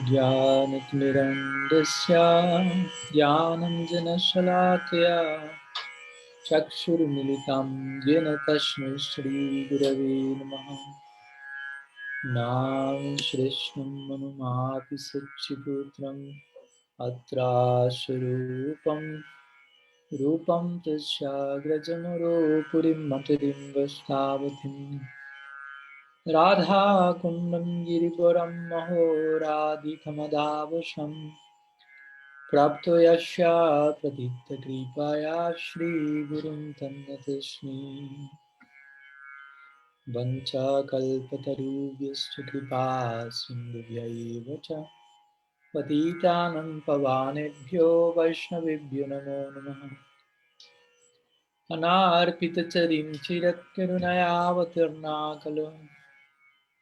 ज्ञानतिमिरन्दस्य ज्ञानञ्जनशलाकया चक्षुरुमिलितं येन तस्मै श्रीगुरवे नमः। नामश्रेष्ठं मनुमापि सच्चिपुत्रम् अत्रास्वरूपं रूपं तस्याग्रजमुरोपुरीं मतिरिं वष्टावतीम् राधाकुण्डं गिरिवरं महो राधिकमदावशम् प्राप्तो यस्या प्रदीप्तकृपया श्रीगुरुं तन्नतस्मै वञ्चाकल्पतरुभ्यश्च कृपा सिन्धुभ्यैव च पतितानं पवानेभ्यो वैष्णवेभ्यो नमो नमः। अनार्पितचरिं चिरत्करुणयावतीर्णा खलु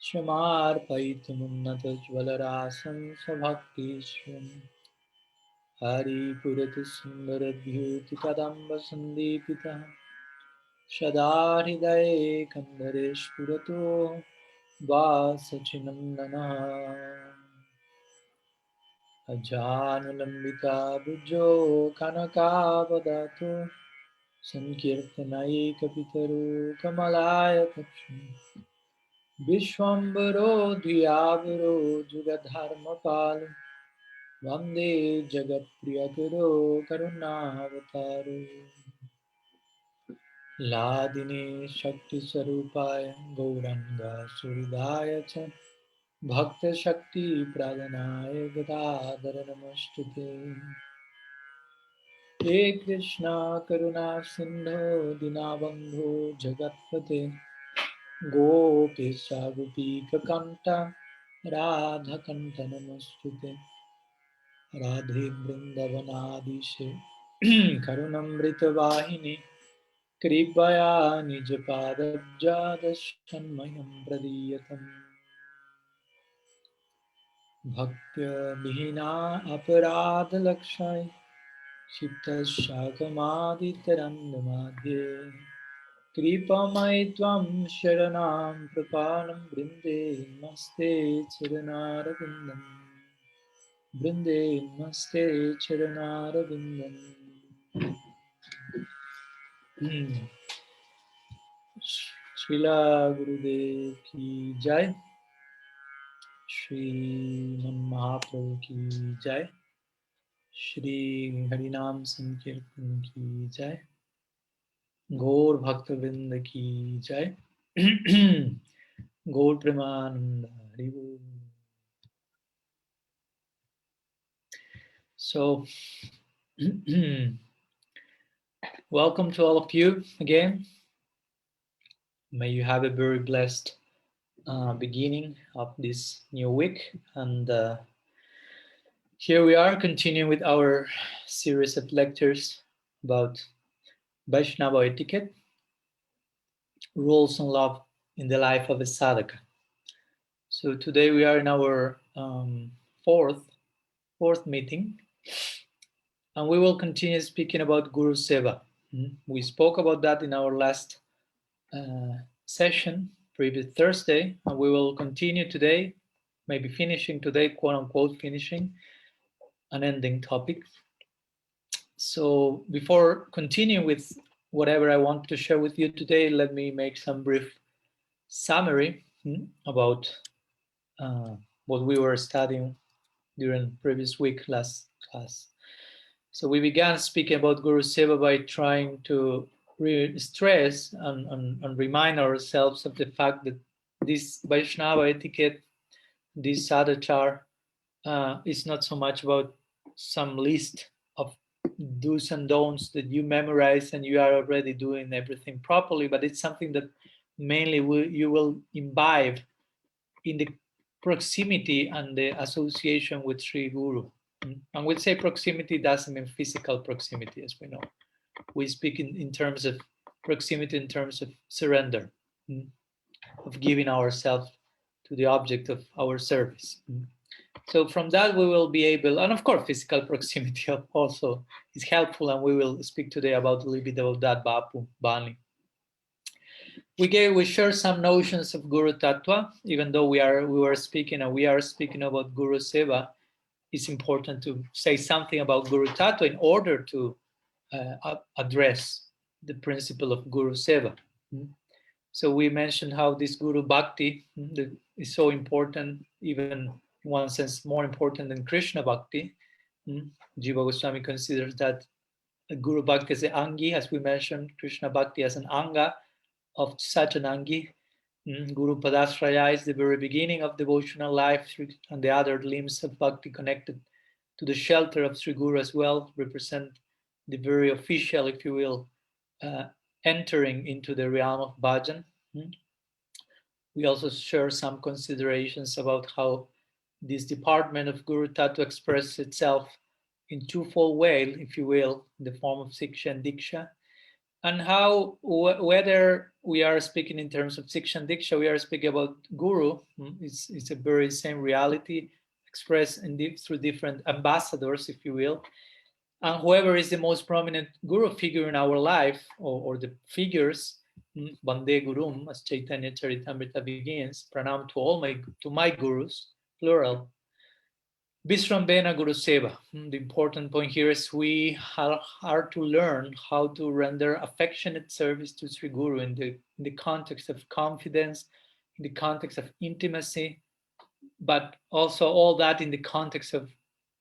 क्षमार्पयितुमुन्नतज्वलराशं स्वभक्तीश्वरम् हरिपुरतु सुन्दरद्युतिकदम्बसन्दीपितः सदा हृदये कन्दरे स्फुरतु वासचिनन्दनः अजानुलम्बिता भुजो कनकावदातो सङ्कीर्तनैकपितरो कमलायतक्षः विश्वम्भरो द्वियावरो जुगधर्मपालो वन्दे जगत्प्रियकरो करुणावतारो लादिने शक्तिस्वरूपाय गौरङ्गसूरिदाय च भक्तशक्तिप्रदानाय गदाधर नमस्तुते। हे कृष्णा करुणा सिन्धो दीनबन्धो जगत्पते गोपेश गोपीककण्ठ राधाकण्ठ नमस्तुते। राधे वृन्दवनाधीशे करुणामृतवाहिनी कृपया निजपादब्जादशन्मयं प्रदीयतम् भक्त्यविहीना अपराधलक्षाय क्षिप्तशाकमादितरङ्गमध्ये कृपामयि त्वं शरणं प्रपालं वृन्दे नमस्ते चरणारविन्दम् वृन्दे नमस्ते चरणारविन्दम्। श्रीला गुरुदेव की जय, श्री महाप्रभु की जय, श्री हरिनाम संकीर्तन की जय, गौर भक्तवृंद की जय, गौर प्रेमानंद हरि बोल। So welcome to all of you again. May you have a very blessed beginning of this new week, and here we are continuing with our series of lectures about Vaisnava etiquette, rules and love in the life of a sadhaka. So today we are in our fourth meeting, and we will continue speaking about Guru-seva. We spoke about that in our last session, previous Thursday, and we will continue today, maybe finishing today, quote unquote, finishing an ending topic. So before continuing with whatever I want to share with you today, let me make some brief summary about what we were studying during previous week, last class. So we began speaking about Guru-seva by trying to stress and remind ourselves of the fact that this Vaishnava etiquette, this sadachar, is not so much about some list of do's and don'ts that you memorize and you are already doing everything properly, but it's something that mainly you will imbibe in the proximity and the association with Sri Guru. And we'll say proximity doesn't mean physical proximity, as we know. We speak in terms of proximity, in terms of surrender, of giving ourselves to the object of our service. So from that we will be able, and of course physical proximity also is helpful, and we will speak today about a little bit about that, Bapu, Bani. we share some notions of Guru Tattva, even though we are speaking about Guru-seva. It's important to say something about Guru Tattva in order to address the principle of Guru-seva. So we mentioned how this Guru Bhakti is so important, even in one sense more important than Krishna Bhakti. Jiva Goswami considers that Guru Bhakti as an Angi, as we mentioned, Krishna Bhakti as an Anga of such an Angi. Guru Padasraya is the very beginning of devotional life, and the other limbs of Bhakti connected to the shelter of Sri Guru as well represent the very official, if you will, entering into the realm of bhajan. We also share some considerations about how this department of Guru Tattva expresses itself in twofold way, if you will, in the form of Siksha and Diksha, and how whether we are speaking in terms of Siksha and Diksha, we are speaking about Guru, it's a very same reality expressed through different ambassadors, if you will, and whoever is the most prominent Guru figure in our life, or the figures, Bande Gurum, as Chaitanya Charitamrita begins, pranam to my Gurus, plural. Vishrambena Guru-seva. The important point here is we are to learn how to render affectionate service to Sri Guru in the context of confidence, in the context of intimacy, but also all that in the context of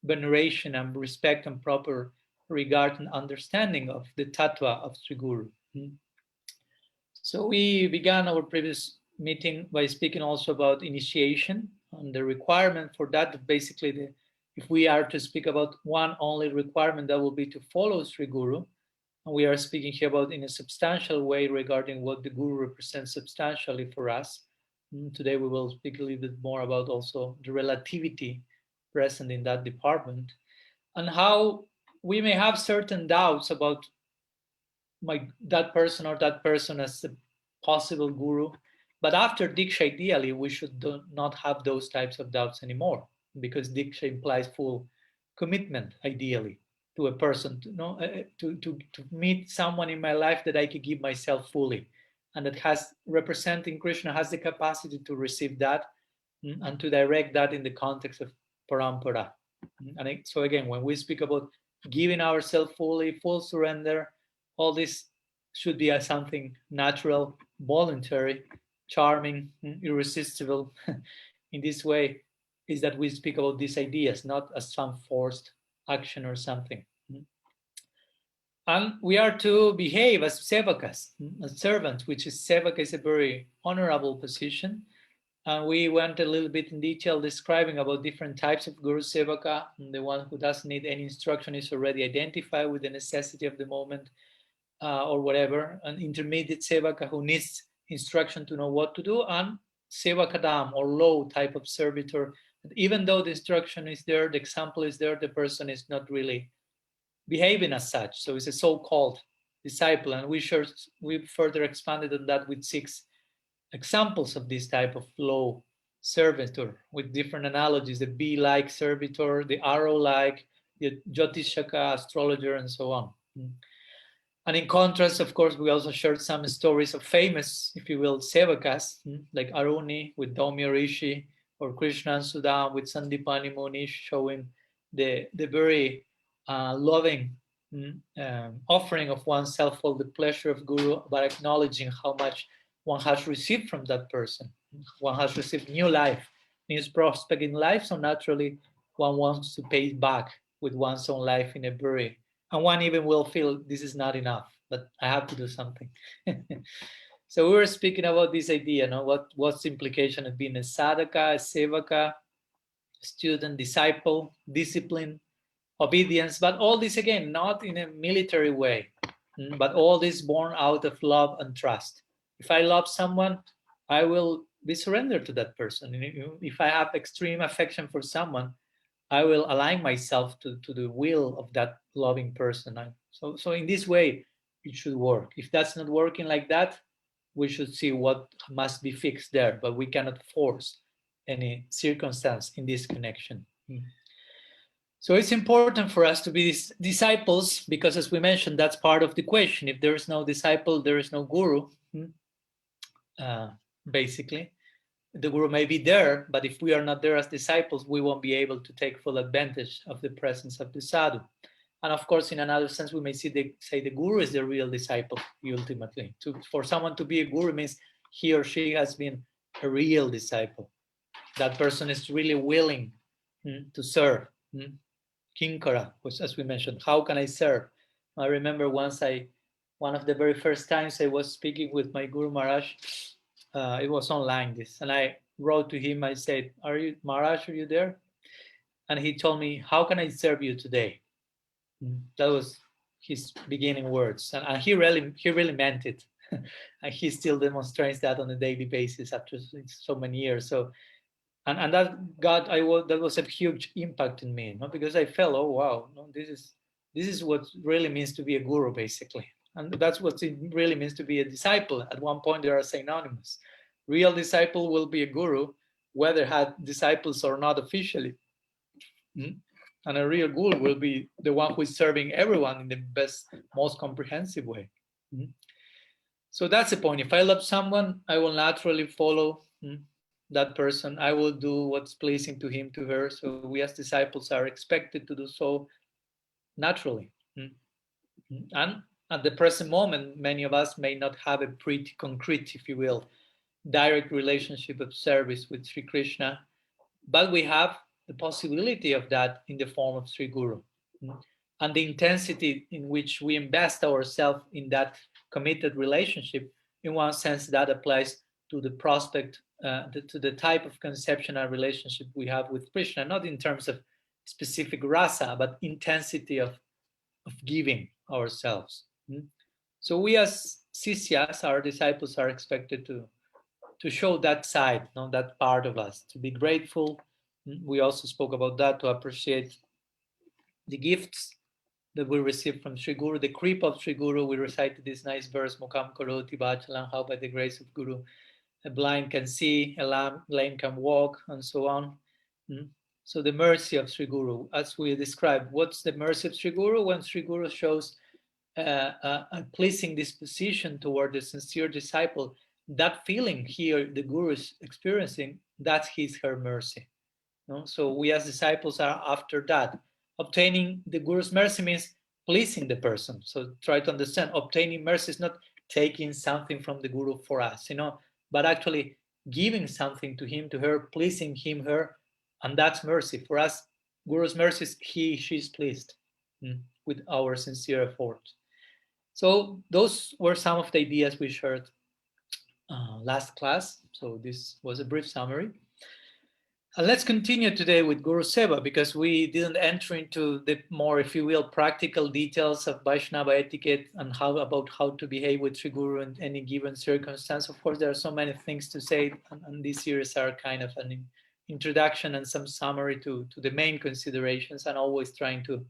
veneration and respect and proper regard and understanding of the tattva of Sri Guru. So we began our previous meeting by speaking also about initiation and the requirement for that. Basically, if we are to speak about one only requirement, that will be to follow Sri Guru. And we are speaking here about in a substantial way regarding what the Guru represents substantially for us. Today we will speak a little bit more about also the relativity present in that department, and how we may have certain doubts about that person as a possible Guru. But after Diksha, ideally, we should not have those types of doubts anymore, because Diksha implies full commitment, ideally, to a person, to meet someone in my life that I can give myself fully, and that has, representing Krishna, has the capacity to receive that and to direct that in the context of parampara. And so again, when we speak about giving ourselves fully, full surrender, all this should be something natural, voluntary, charming, irresistible. In this way is that we speak about these ideas, not as some forced action or something. And we are to behave as sevakas, as servants, which is sevaka is a very honorable position. And we went a little bit in detail describing about different types of Guru Sevaka. And the one who doesn't need any instruction is already identified with the necessity of the moment, or whatever. An intermediate Sevaka who needs instruction to know what to do, and Sevakadam, or low type of servitor. Even though the instruction is there, the example is there, the person is not really behaving as such. So it's a so-called disciple. And we further expanded on that with 6 examples of this type of low servitor with different analogies: the bee-like servitor, the arrow-like, the Jyotishaka, astrologer, and so on. And in contrast, of course, we also shared some stories of famous, if you will, sevakas, like Aruni with Daumya Rishi, or Krishna and Sudam with Sandipani Muni, showing the very loving offering of oneself for the pleasure of Guru, by acknowledging how much one has received from that person. One has received new life, new prospect in life, so naturally one wants to pay it back with one's own life in a very, and one even will feel this is not enough, but I have to do something. So we were speaking about this idea, what's the implication of being a sadhaka, a sevaka, student, disciple, discipline, obedience, but all this again, not in a military way, but all this born out of love and trust. If I love someone, I will be surrendered to that person. If I have extreme affection for someone, I will align myself to the will of that loving person. So in this way, it should work. If that's not working like that, we should see what must be fixed there, but we cannot force any circumstance in this connection. So it's important for us to be disciples, because as we mentioned, that's part of the question. If there is no disciple, there is no guru. basically. The Guru may be there, but if we are not there as disciples, we won't be able to take full advantage of the presence of the sadhu. And of course, in another sense, we may say the Guru is the real disciple, ultimately. For someone to be a Guru means he or she has been a real disciple. That person is really willing to serve. Kinkara, as we mentioned, how can I serve? I remember one of the very first times I was speaking with my Guru Maharaj, it was online and I wrote to him, I said, Maharaj, are you there? And he told me, how can I serve you today? That was his beginning words. And he really meant it. And he still demonstrates that on a daily basis after so many years. So, and that that was a huge impact in me, because I felt, oh wow, this is what really means to be a guru, basically. And that's what it really means to be a disciple. At one point, they are synonymous. Real disciple will be a guru, whether had disciples or not officially. And a real guru will be the one who is serving everyone in the best, most comprehensive way. So that's the point. If I love someone, I will naturally follow that person. I will do what's pleasing to him, to her. So we as disciples are expected to do so naturally. And at the present moment, many of us may not have a pretty concrete, if you will, direct relationship of service with Sri Krishna, but we have the possibility of that in the form of Sri Guru. And the intensity in which we invest ourselves in that committed relationship, in one sense, that applies to the prospect, to the type of conceptual relationship we have with Krishna, not in terms of specific rasa, but intensity of giving ourselves. So we as sisyas, our disciples, are expected to show that side, that part of us, to be grateful. We also spoke about that, to appreciate the gifts that we receive from Sri Guru, the kripa of Sri Guru. We recited this nice verse, Mukam Karoti Vachalam, how by the grace of Guru, a blind can see, a lame can walk, and so on. So the mercy of Sri Guru, as we described, what's the mercy of Sri Guru? When Sri Guru shows a pleasing disposition toward the sincere disciple, that feeling here the Guru is experiencing, that's her mercy. So we as disciples are after that. Obtaining the Guru's mercy means pleasing the person. So try to understand, obtaining mercy is not taking something from the Guru for us, but actually giving something to him, to her, pleasing him, her, and that's mercy. For us, Guru's mercy is she's pleased with our sincere effort. So those were some of the ideas we shared last class. So this was a brief summary. Let's continue today with Guru-seva, because we didn't enter into the more, if you will, practical details of Vaisnava etiquette and how to behave with Sri Guru in any given circumstance. Of course, there are so many things to say, and these series are kind of an introduction and some summary to the main considerations, and always trying to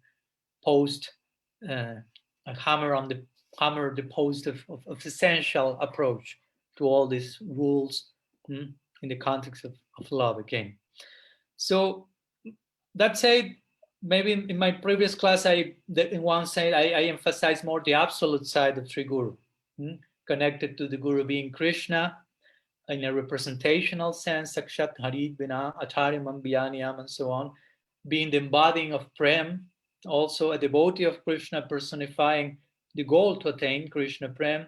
post a hammer the post of essential approach to all these rules in the context of love again. So that said, maybe in my previous class, in one side, I emphasized more the absolute side of Sri Guru, connected to the Guru being Krishna in a representational sense, Sakshat Harit Bina, Acharyam Bhyaniyam, and so on, being the embodying of Prem, also a devotee of Krishna, personifying the goal to attain Krishna Prem.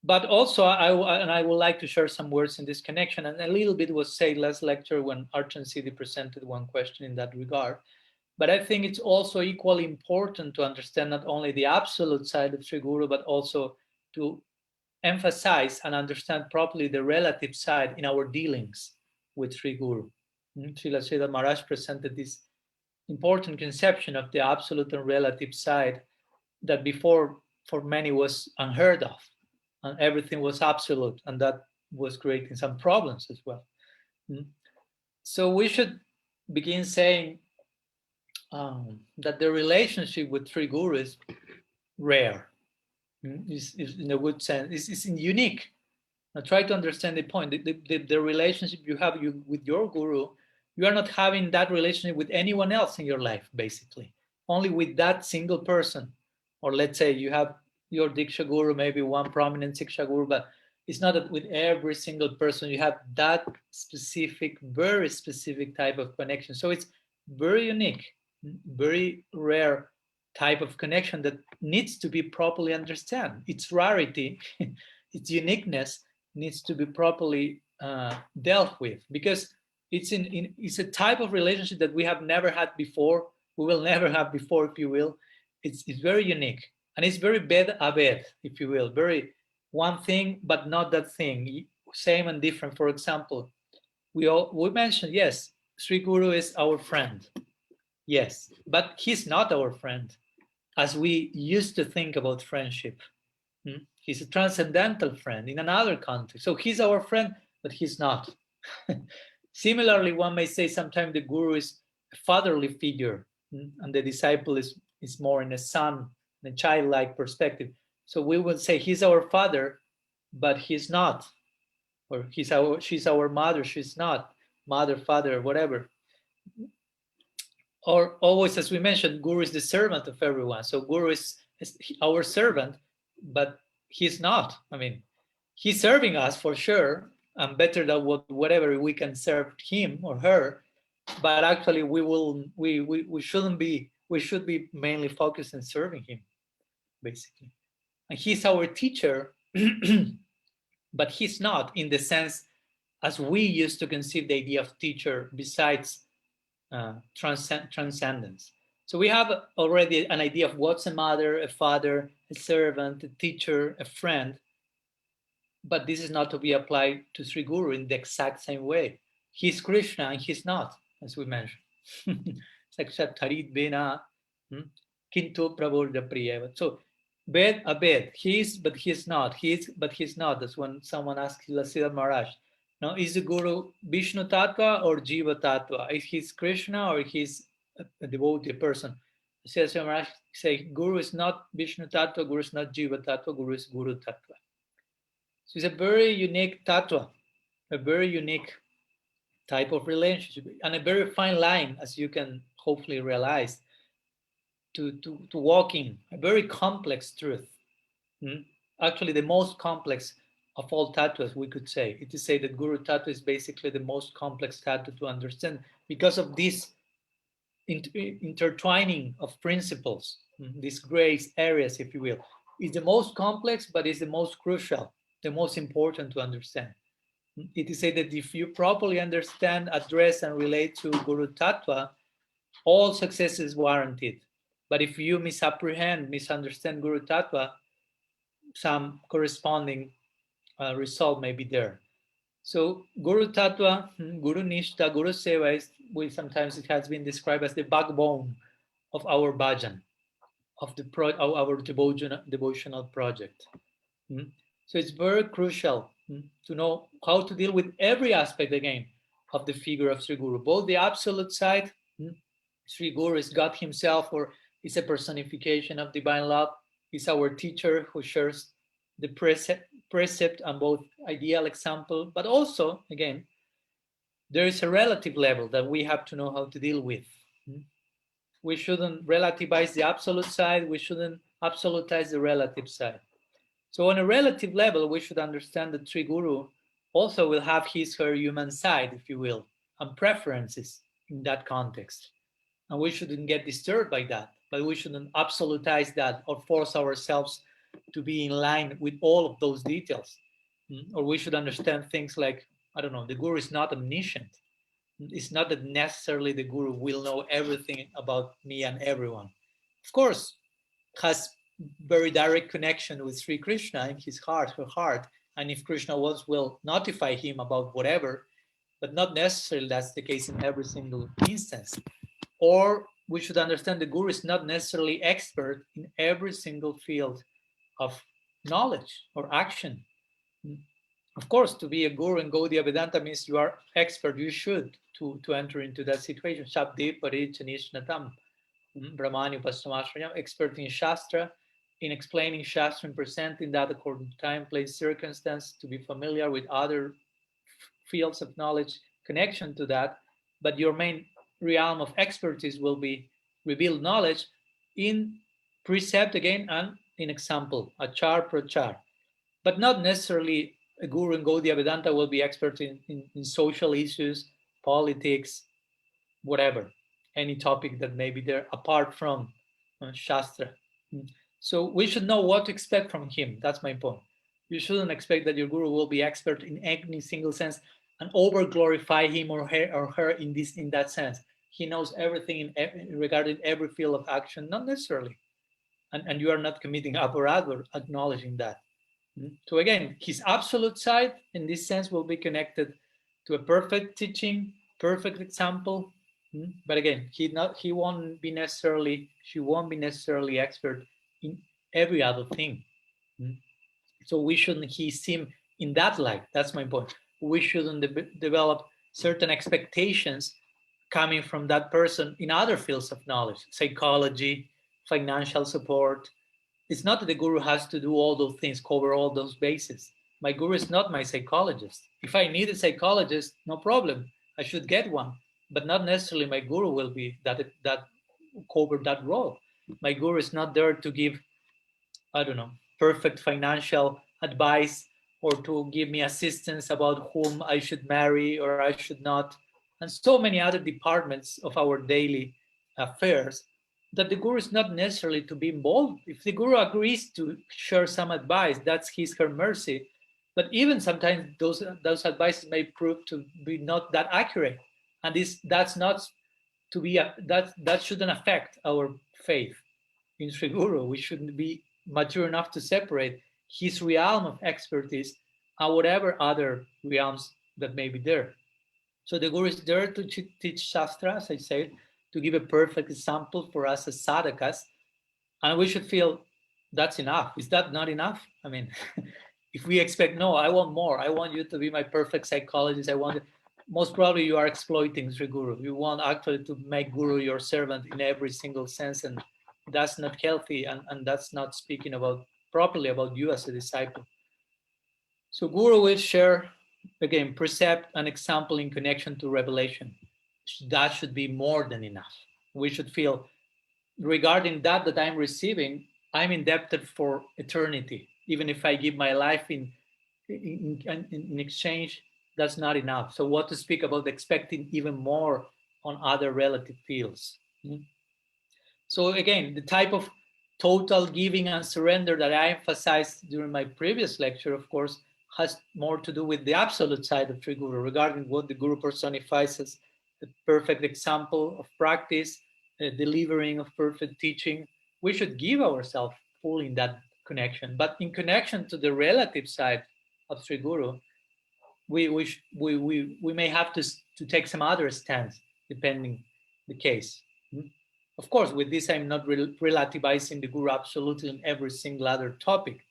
But also, I would like to share some words in this connection, and a little bit was said last lecture when Archan Siddhi presented one question in that regard. But I think it's also equally important to understand not only the absolute side of Sri Guru, but also to emphasize and understand properly the relative side in our dealings with Sri Guru. Srila Sridhar Maharaj presented this important conception of the absolute and relative side that before for many was unheard of. And everything was absolute, and that was creating some problems as well. So we should begin saying that the relationship with Sri Guru is rare, is in a good sense, is unique. Now try to understand the point. The relationship you have with your Guru, you are not having that relationship with anyone else in your life, basically. Only with that single person. Or let's say you have your Diksha Guru, maybe one prominent Siksha Guru, but It's not that with every single person you have that specific, very specific type of connection. So it's very unique, very rare type of connection that needs to be properly understood. Its rarity, its uniqueness needs to be properly dealt with, because it's a type of relationship that we have never had before. We will never have before, if you will. It's very unique, and it's very bed a bed, if you will, very one thing but not that thing, same and different. For example, we mentioned, yes, Sri Guru is our friend, yes, but he's not our friend as we used to think about friendship. He's a transcendental friend in another context. So he's our friend, but he's not. Similarly, one may say sometimes the guru is a fatherly figure, and the disciple is more in a son, in a childlike perspective. So we would say he's our father, but he's not. Or she's our mother, she's not. Mother, father, whatever. Or always, as we mentioned, guru is the servant of everyone. So guru is our servant, but he's not. I mean, he's serving us for sure, and better than whatever we can serve him or her. But actually, we shouldn't be. We should be mainly focused on serving him, basically. And he's our teacher, but he's not in the sense as we used to conceive the idea of teacher, besides transcendence. So we have already an idea of what's a mother, a father, a servant, a teacher, a friend, but this is not to be applied to Sri Guru in the exact same way. He's Krishna and he's not, as we mentioned. Sakshat Harit Bena, Kintu Prabodha Priyeva. So bed a bed. He's but he's not. He's but he's not. That's when someone asks Lasida Maharaj. Now, is the Guru Vishnu Tattva or Jiva Tattva? Is he Krishna or he's a devotee person? Lasida Maharaj say Guru is not Vishnu Tattva, Guru is not Jiva Tattva, Guru is Guru Tattva. So it's a very unique tattva, a very unique type of relationship, and a very fine line, as you can hopefully realize, to walk in a very complex truth. Actually, the most complex of all tattvas, we could say. It is said that Guru Tattva is basically the most complex tattva to understand because of this intertwining of principles, these gray areas, if you will. It's the most complex, but it's the most crucial, the most important to understand. It is said that if you properly understand, address, and relate to Guru Tattva, all success is warranted. But if you misapprehend, misunderstand Guru Tattva, some corresponding result may be there. So Guru Tattva, Guru Nishta, Guru-seva is, sometimes it has been described as the backbone of our bhajan, of our devotional project. So it's very crucial to know how to deal with every aspect, again, of the figure of Sri Guru, both the absolute side, Sri Guru is God himself, or is a personification of divine love, is our teacher who shares the precept and both ideal example, but also, again, there is a relative level that we have to know how to deal with. We shouldn't relativize the absolute side, we shouldn't absolutize the relative side. So on a relative level, we should understand that Sri Guru also will have her human side, if you will, and preferences in that context. And we shouldn't get disturbed by that, but we shouldn't absolutize that or force ourselves to be in line with all of those details. Or we should understand things like, I don't know, the Guru is not omniscient. It's not that necessarily the Guru will know everything about me and everyone. Of course, has very direct connection with Sri Krishna in his heart, her heart. And if Krishna will notify him about whatever, but not necessarily that's the case in every single instance. Or we should understand the Guru is not necessarily expert in every single field of knowledge or action. Of course, to be a Guru in Gaudiya Vedanta means you are expert, you should, to enter into that situation. Shabdi Parichanisnatam, Brahmani Upastamashram, expert in Shastra, in explaining Shastra and presenting that according to time, place, circumstance, to be familiar with other fields of knowledge, connection to that. But your main realm of expertise will be revealed knowledge in precept again and in example, achar prachar, but not necessarily a guru in Gaudiya Vedanta will be expert in social issues, politics, whatever, any topic that may be there apart from Shastra. So we should know what to expect from him. That's my point. You shouldn't expect that your guru will be expert in any single sense and over glorify him or her in that sense. He knows everything regarding every field of action, not necessarily. And you are not committing aparad acknowledging that. So again, his absolute side in this sense will be connected to a perfect teaching, perfect example. But again, she won't be necessarily expert in every other thing. So we shouldn't see him in that light. That's my point. We shouldn't develop certain expectations coming from that person in other fields of knowledge, psychology, financial support. It's not that the guru has to do all those things, cover all those bases. My guru is not my psychologist. If I need a psychologist, no problem. I should get one, but not necessarily my guru will be that cover that role. My guru is not there to give, I don't know, perfect financial advice or to give me assistance about whom I should marry or I should not, and so many other departments of our daily affairs that the guru is not necessarily to be involved. If the guru agrees to share some advice, that's his her mercy. But even sometimes those advices may prove to be not that accurate, and that's not to be that shouldn't affect our faith in Sri Guru. We shouldn't be mature enough to separate his realm of expertise and whatever other realms that may be there. So the Guru is there to teach Shastra, as I said, to give a perfect example for us as sadhakas, and we should feel that's enough. Is that not enough? I mean, if we expect, no, I want more. I want you to be my perfect psychologist. Most probably you are exploiting Sri Guru. You want actually to make Guru your servant in every single sense, and that's not healthy, and that's not speaking properly about you as a disciple. So Guru will share, again, precept and example in connection to revelation. That should be more than enough. We should feel, regarding that I'm receiving, I'm indebted for eternity. Even if I give my life in exchange, that's not enough. So what to speak about expecting even more on other relative fields. So again, the type of total giving and surrender that I emphasized during my previous lecture, of course, has more to do with the absolute side of Sri Guru, regarding what the Guru personifies as the perfect example of practice, delivering of perfect teaching. We should give ourselves fully in that connection. But in connection to the relative side of Sri Guru, we may have to take some other stance, depending the case. Of course, with this, I'm not relativizing the Guru absolutely in every single other topic.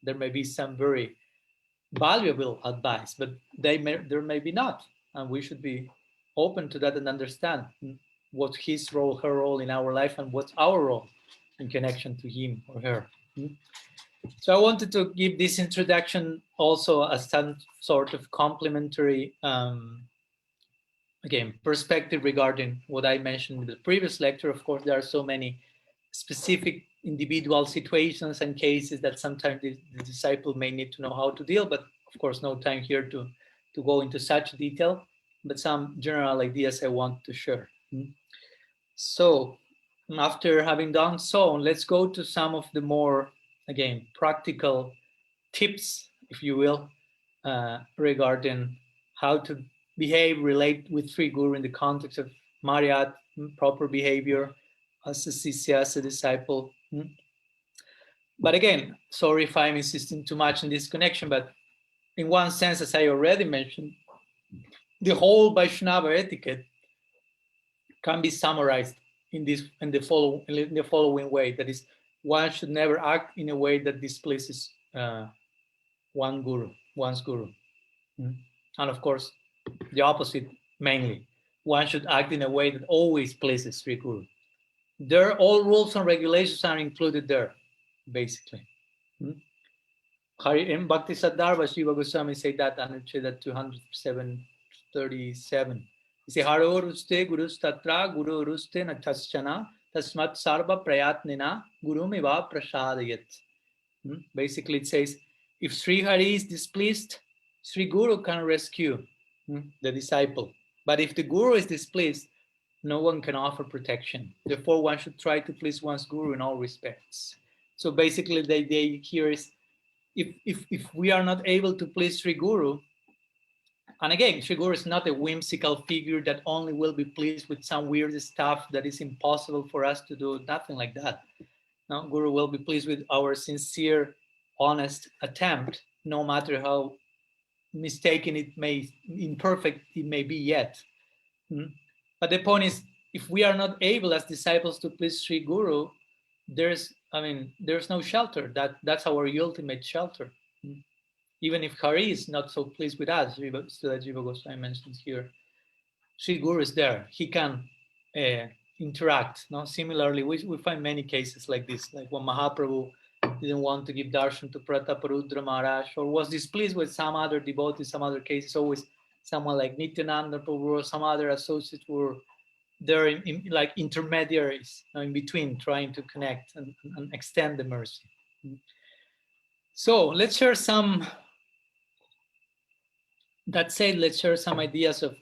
There may be some very valuable advice, but there may be not. And we should be open to that and understand what's his role, her role in our life, and what's our role in connection to him or her. So I wanted to give this introduction also as some sort of complementary again, perspective regarding what I mentioned in the previous lecture. Of course, there are so many specific individual situations and cases that sometimes the disciple may need to know how to deal, but of course, no time here to go into such detail, but some general ideas I want to share. So after having done so, let's go to some of the more, again, practical tips, if you will, regarding how to behave, relate with Sri Guru in the context of Maryat, proper behavior as a sisya, as a disciple. But again, sorry if I'm insisting too much in this connection, but in one sense, as I already mentioned, the whole Vaisnava etiquette can be summarized in the following way. That is, one should never act in a way that displeases one's guru. And of course, the opposite mainly. One should act in a way that always pleases Sri Guru. All rules and regulations are included there, basically. In Bhakti Siddhartha, Shiva Goswami said that, Anucheda 237. He said, Haro ruste gurus tatra guru ruste na chaschana tasmat sarva prayatnina gurumiva prasadayat. Basically, it says, if Sri Hari is displeased, Sri Guru can rescue the disciple. But if the Guru is displeased, no one can offer protection. Therefore, one should try to please one's Guru in all respects. So basically, the idea here is if we are not able to please Sri Guru, and again, Sri Guru is not a whimsical figure that only will be pleased with some weird stuff that is impossible for us to do, nothing like that. No, Guru will be pleased with our sincere, honest attempt, no matter how mistaken it may, imperfect it may be yet. But the point is, if we are not able as disciples to please Sri Guru, there's no shelter. That's our ultimate shelter. Even if Hari is not so pleased with us, so that Jiva Goswami mentions here, Sri Guru is there. He can interact. No? Similarly, we find many cases like this, like when Mahaprabhu didn't want to give darshan to Prataparudra Maharaj, or was displeased with some other devotee, some other cases, always someone like Nityananda Prabhu or some other associates were there like intermediaries, in between, trying to connect and extend the mercy. So let's share some, that said, let's share some ideas of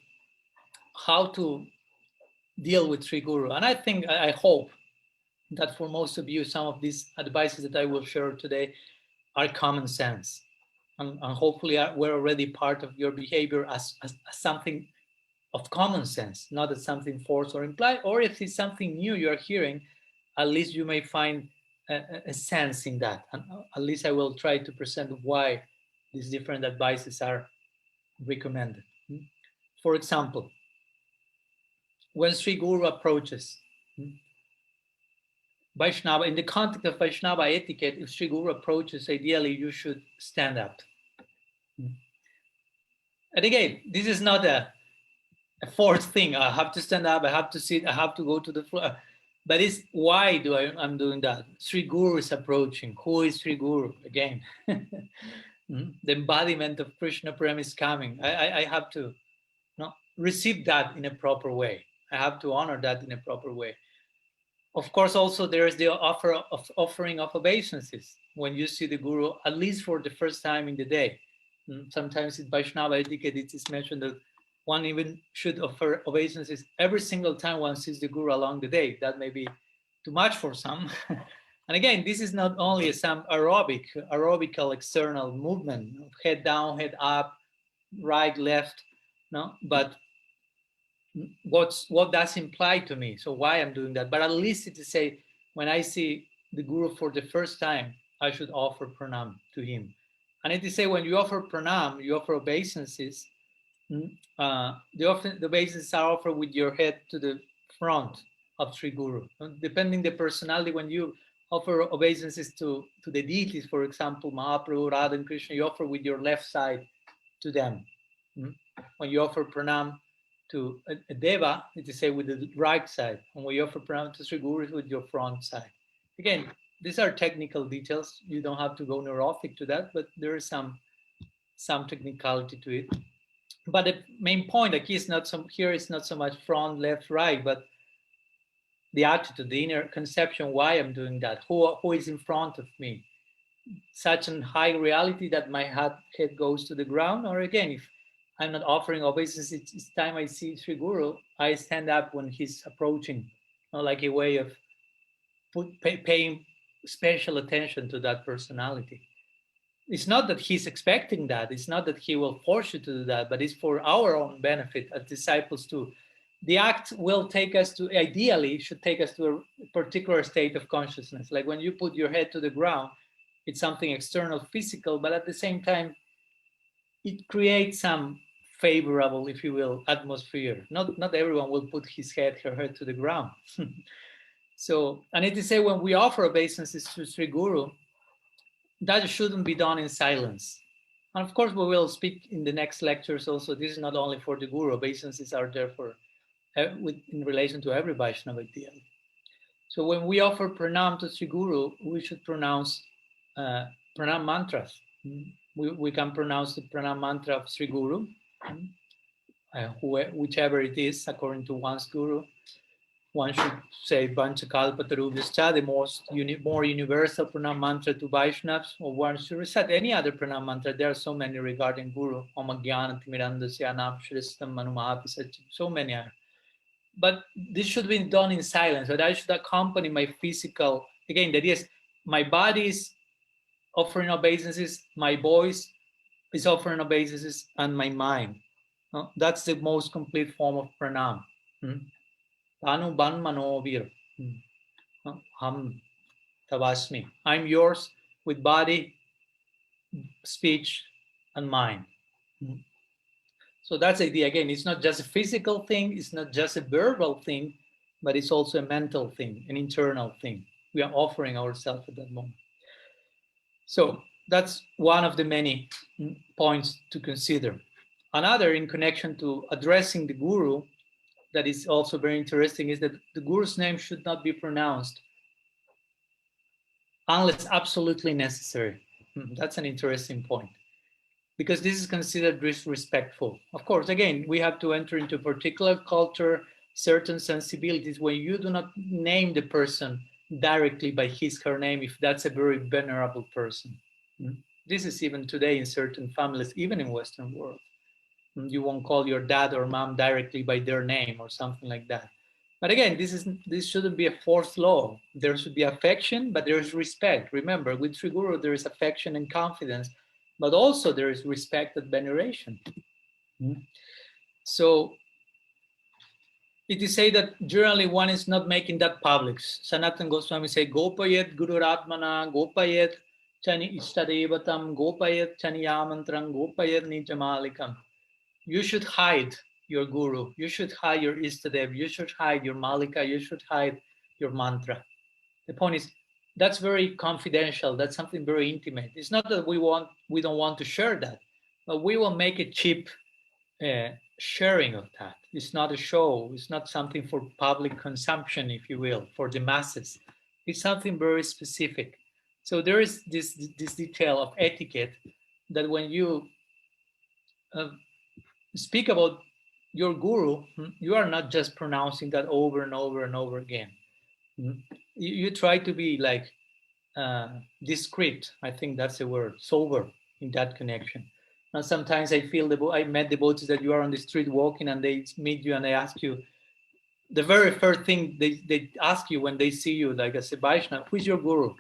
how to deal with Sri Guru. And I hope that for most of you, some of these advices that I will share today are common sense. And hopefully we're already part of your behavior as something of common sense, not as something forced or implied, or if it's something new you're hearing, at least you may find a sense in that. And at least I will try to present why these different advices are recommended. For example, when Sri Guru approaches Vaisnava, in the context of Vaisnava etiquette, if Sri Guru approaches, ideally you should stand up. And again, this is not a forced thing. I have to stand up, I have to sit, I have to go to the floor. But it's why I'm doing that? Sri Guru is approaching. Who is Sri Guru? Again, the embodiment of Krishna Prem is coming. I have to receive that in a proper way. I have to honor that in a proper way. Of course, also there is the offering of obeisances when you see the Guru, at least for the first time in the day. Sometimes in Vaishnava etiquette, it is mentioned that one even should offer obeisances every single time one sees the Guru along the day. That may be too much for some. And again, this is not only some aerobical external movement, head down, head up, right, left, but what does imply to me? So why I'm doing that? But at least it is say, when I see the Guru for the first time, I should offer pranam to him. And it is say, when you offer pranam, you offer obeisances. The obeisances are offered with your head to the front of Sri Guru. Depending the personality, when you offer obeisances to the deities, for example, Mahaprabhu, Radha and Krishna, you offer with your left side to them. When you offer pranam to a deva, it is say with the right side. And when you offer pranam to Sri Guru, with your front side. Again, these are technical details. You don't have to go neurotic to that, but there is some technicality to it. But the main point is not so much front, left, right, but the attitude, the inner conception, why I'm doing that, who is in front of me. Such a high reality that my head goes to the ground, or again, if I'm not offering obeisances, it's time I see Sri Guru, I stand up when he's approaching, like a way of paying special attention to that personality. It's not that he's expecting that. It's not that he will force you to do that, but it's for our own benefit as disciples too. The act will take us to, ideally, should take us to a particular state of consciousness. Like when you put your head to the ground, it's something external, physical, but at the same time, it creates some favorable, if you will, atmosphere. Not everyone will put her head to the ground. So, and it is say when we offer obeisances to Sri Guru, that shouldn't be done in silence. And of course, we will speak in the next lectures also. This is not only for the Guru. Obeisances are there for, in relation to every Vaishnava ideally. So when we offer pranam to Sri Guru, we should pronounce pranam mantras. We can pronounce the pranam mantra of Sri Guru, whichever it is according to one's Guru. one should say Panchakalpatarubhyascha, the more universal pranam mantra to Vaishnavas, or one should recite any other pranam mantra. There are so many regarding Guru. Om Jnana Timirandasya Anam Shristam Manumahapi, so many are. But this should be done in silence, but I should accompany my physical. Again, that is, my body is offering obeisances, my voice is offering obeisances, and my mind. That's the most complete form of pranam. Tanu ban manovir. Ham tavasmi. I'm yours with body, speech, and mind. So that's the idea. Again, it's not just a physical thing, it's not just a verbal thing, but it's also a mental thing, an internal thing. We are offering ourselves at that moment. So that's one of the many points to consider. Another, in connection to addressing the Guru, that is also very interesting, is that the Guru's name should not be pronounced unless absolutely necessary. That's an interesting point, because this is considered disrespectful. Of course, again, we have to enter into a particular culture, certain sensibilities, where you do not name the person directly by his or her name if that's a very venerable person. This is even today in certain families, even in Western world. You won't call your dad or mom directly by their name or something like that. But again, this shouldn't be a forced law. There should be affection, but there is respect. Remember, with Sri Guru, there is affection and confidence, but also there is respect and veneration. So it is said that generally one is not making that public. Sanatana Goswami say, Gopayet Guru Ratmana, Gopayet Chani Ishtadevatam, Gopayet Chani Yamantram, Gopayet Nijamalikam. You should hide your Guru, you should hide your Istadev, you should hide your Malika, you should hide your mantra. The point is, that's very confidential, that's something very intimate. It's not that we don't want to share that, but we will make a cheap sharing of that. It's not a show, it's not something for public consumption, if you will, for the masses. It's something very specific. So there is this detail of etiquette that when you speak about your Guru, you are not just pronouncing that over and over and over again. You try to be like discreet. I think that's the word, sober in that connection. Now, sometimes I feel I met devotees that you are on the street walking and they meet you and they ask you, the very first thing they ask you when they see you, like as a Vaishnava, who is your Guru?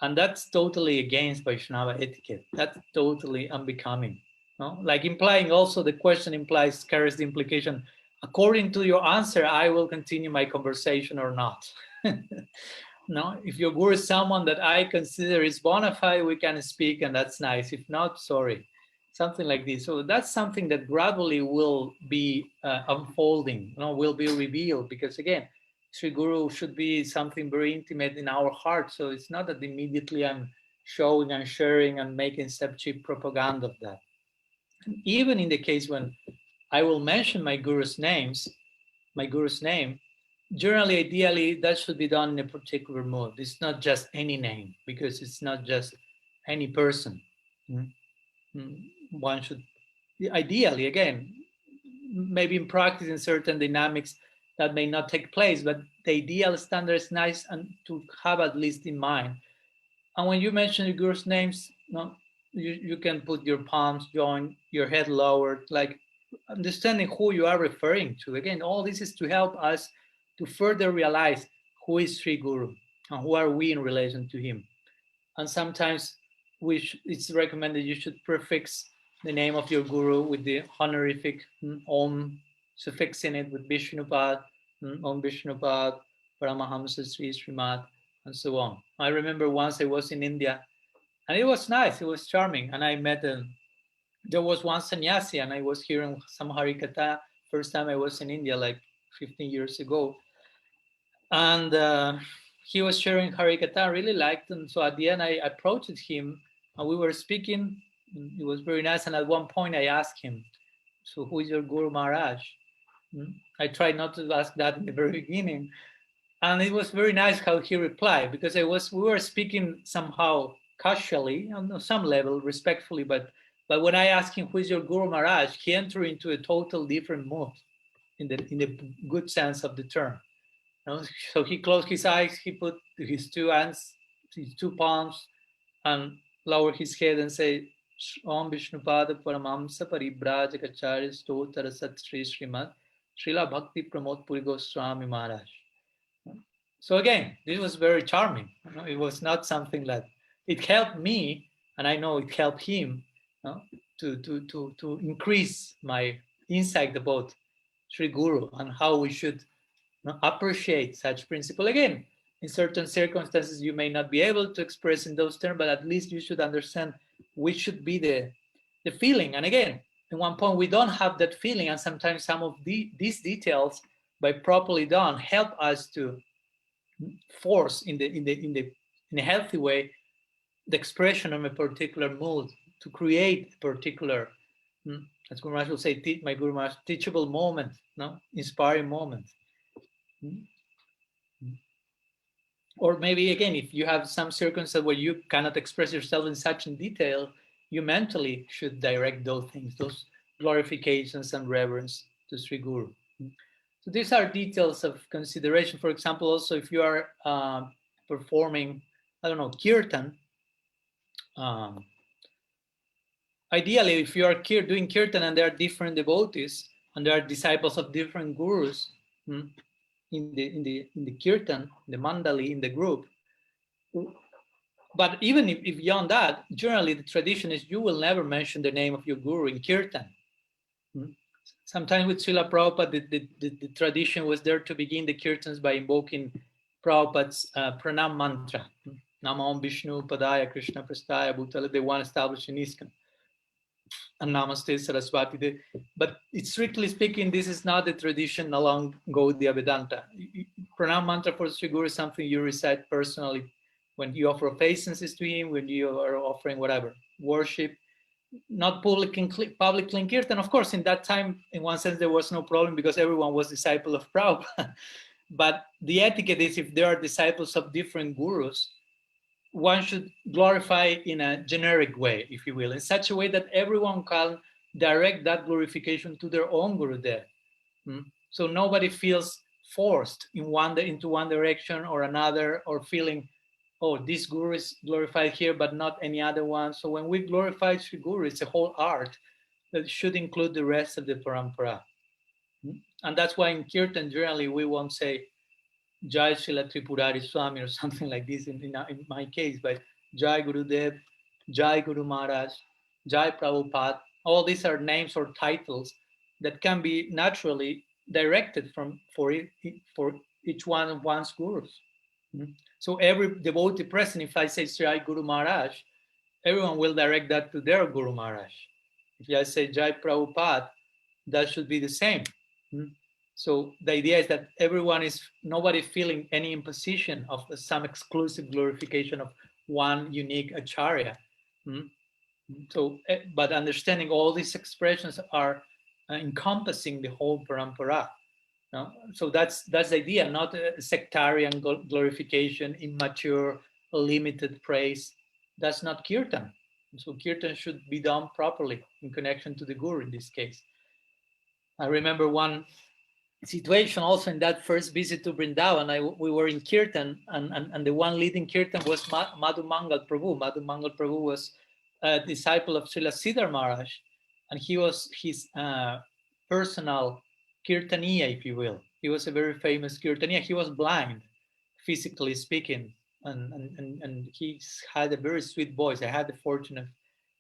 And that's totally against Vaishnava etiquette. That's totally unbecoming. No? Like implying also, the question carries the implication, according to your answer, I will continue my conversation or not. No, if your Guru is someone that I consider is bona fide, we can speak and that's nice. If not, sorry. Something like this. So that's something that gradually will be unfolding, will be revealed, because again, Sri Guru should be something very intimate in our heart. So it's not that immediately I'm showing and sharing and making some cheap propaganda of that. Even in the case when I will mention my Guru's name, generally, ideally, that should be done in a particular mood. It's not just any name, because it's not just any person. One should, ideally, again, maybe in practice in certain dynamics that may not take place, but the ideal standard is nice and to have at least in mind. And when you mention your Guru's names, you can put your palms joined, your head lowered, like understanding who you are referring to. Again, all this is to help us to further realize who is Sri Guru and who are we in relation to him. And sometimes it's recommended you should prefix the name of your Guru with the honorific Om, suffixing it with Vishnupad, Om Vishnupad, Paramahamsa Sri Srimad, and so on. I remember once I was in India, and it was nice, it was charming, and I met there was one sannyasi, and I was hearing some Harikatha, first time I was in India, like 15 years ago. And he was sharing Harikatha, I really liked him. So at the end, I approached him, and we were speaking. It was very nice. And at one point, I asked him, so who is your Guru Maharaj? I tried not to ask that in the very beginning. And it was very nice how he replied, because we were speaking somehow casually, on some level, respectfully, but when I asked him, who is your Guru Maharaj, he entered into a total different mood, in the good sense of the term. You know? So he closed his eyes, he put his two hands, his two palms, and lowered his head and said, Om Vishnupada Paramamsa Paribrajacharya Stotara Sat Sri Srimad Srila Bhakti Pramod Puri Goswami Maharaj. So again, this was very charming. You know, it was not something that it helped me, and I know it helped him, you know, to increase my insight about Sri Guru and how we should, you know, appreciate such principle. Again, in certain circumstances, you may not be able to express in those terms, but at least you should understand which should be the feeling. And again, at one point, we don't have that feeling, and sometimes some of these details, by properly done, help us to force in a healthy way the expression of a particular mood, to create a particular, as Guru Maharaj will say, my Guru Maharaj, teachable moment, no, inspiring moment. Or maybe again, if you have some circumstance where you cannot express yourself in such in detail, you mentally should direct those things, those glorifications and reverence to Sri Guru. So these are details of consideration. For example, also if you are performing, I don't know, kirtan, ideally, if you are doing kirtan and there are different devotees and there are disciples of different gurus in the kirtan, the mandali, in the group, but even if beyond that, generally the tradition is you will never mention the name of your guru in kirtan. Sometimes with Srila Prabhupada, the tradition was there to begin the kirtans by invoking Prabhupada's pranam mantra, Namo Vishnu Padaya Krishna Prastaya Bhutale, the one established in ISKCON, and Namaste Saraswati. But strictly speaking, this is not the tradition along Gaudiya Vedanta. Pranam mantra for Sri Guru is something you recite personally when you offer obeisances to him, when you are offering whatever, worship, not public in kirtan. Of course, in that time, in one sense, there was no problem because everyone was disciple of Prabhupada. But the etiquette is if there are disciples of different gurus, one should glorify in a generic way, if you will, in such a way that everyone can direct that glorification to their own Gurudev. So nobody feels forced into one direction or another, or feeling, oh, this Guru is glorified here, but not any other one. So when we glorify Sri Guru, it's a whole art that should include the rest of the parampara. And that's why in Kirtan, generally, we won't say Jai Srila Tripurari Swami or something like this in my case, but Jai Gurudev, Jai Guru Maharaj, Jai Prabhupada. All these are names or titles that can be naturally directed for each one of one's gurus. So every devotee present, if I say Jai Guru Maharaj, everyone will direct that to their Guru Maharaj. If I say Jai Prabhupada, that should be the same. So the idea is that nobody feeling any imposition of some exclusive glorification of one unique acharya. So, but understanding all these expressions are encompassing the whole parampara. So that's the idea, not a sectarian glorification, immature, limited praise. That's not kirtan. So kirtan should be done properly in connection to the Guru in this case. I remember one situation also in that first visit to Vrindavan. We were in kirtan, and the one leading kirtan was Madhu Mangal Prabhu. Madhu Mangal Prabhu was a disciple of Srila Siddhar Maharaj, and he was his personal kirtaniya, if you will. He was a very famous kirtaniya. He was blind, physically speaking, and he had a very sweet voice. I had the fortune of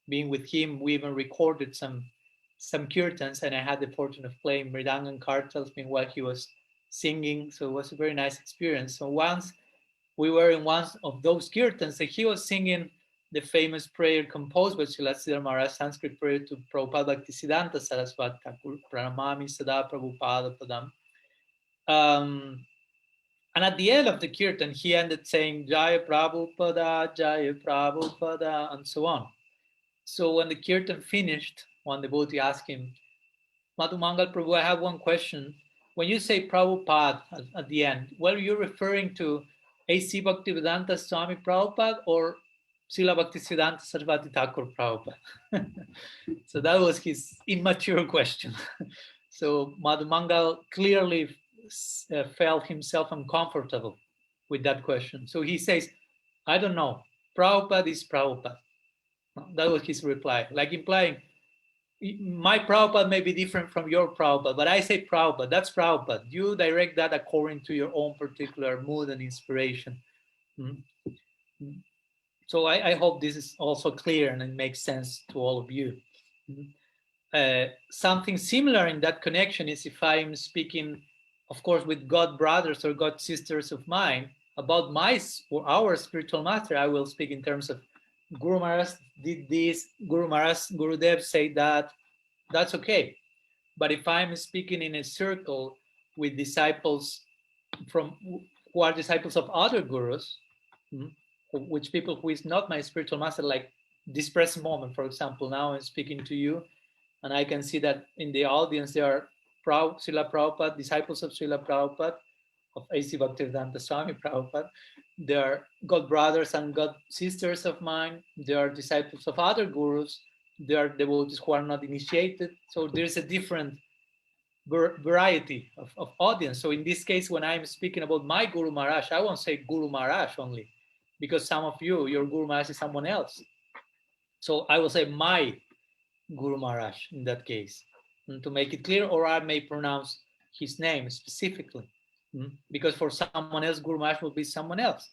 being with him. We even recorded some kirtans, and I had the fortune of playing mridanga and kartals while he was singing. So it was a very nice experience. So once we were in one of those kirtans, and he was singing the famous prayer composed by Srila Siddhar Maharaj, Sanskrit prayer to Prabhupada Bhaktisiddhanta Saraswati Thakur, Pranamami Sada Prabhupada Padam. And at the end of the kirtan, he ended saying Jaya Prabhupada, Jaya Prabhupada, and so on. So when the kirtan finished, one devotee asked him, Madhu Mangal Prabhu, I have one question. When you say Prabhupada at the end, well, you're referring to A.C. Bhaktivedanta Swami Prabhupada or Srila Bhaktisiddhanta Saraswati Thakur Prabhupada? So that was his immature question. So Madhu Mangal clearly felt himself uncomfortable with that question. So he says, I don't know. Prabhupada is Prabhupada. That was his reply, like implying, my Prabhupada may be different from your Prabhupada, but I say Prabhupada, that's Prabhupada. You direct that according to your own particular mood and inspiration. Mm-hmm. So I hope this is also clear and it makes sense to all of you. Mm-hmm. Something similar in that connection is if I'm speaking, of course, with God brothers or God sisters of mine about my or our spiritual master, I will speak in terms of Guru Maharaj did this, Guru Maharaj, Gurudev said that, that's okay. But if I'm speaking in a circle with disciples who are disciples of other gurus, which people who is not my spiritual master, like this present moment, for example, now I'm speaking to you, and I can see that in the audience there are Srila Prabhupada, disciples of Srila Prabhupada, of A.C. Bhaktivedanta Swami Prabhupada. They are God brothers and God sisters of mine. They are disciples of other gurus. They are devotees who are not initiated. So there's a different variety of audience. So in this case, when I'm speaking about my Guru Maharaj, I won't say Guru Maharaj only, because some of you, your Guru Maharaj is someone else. So I will say my Guru Maharaj in that case, and to make it clear, or I may pronounce his name specifically, because for someone else, Guru Maharaj will be someone else,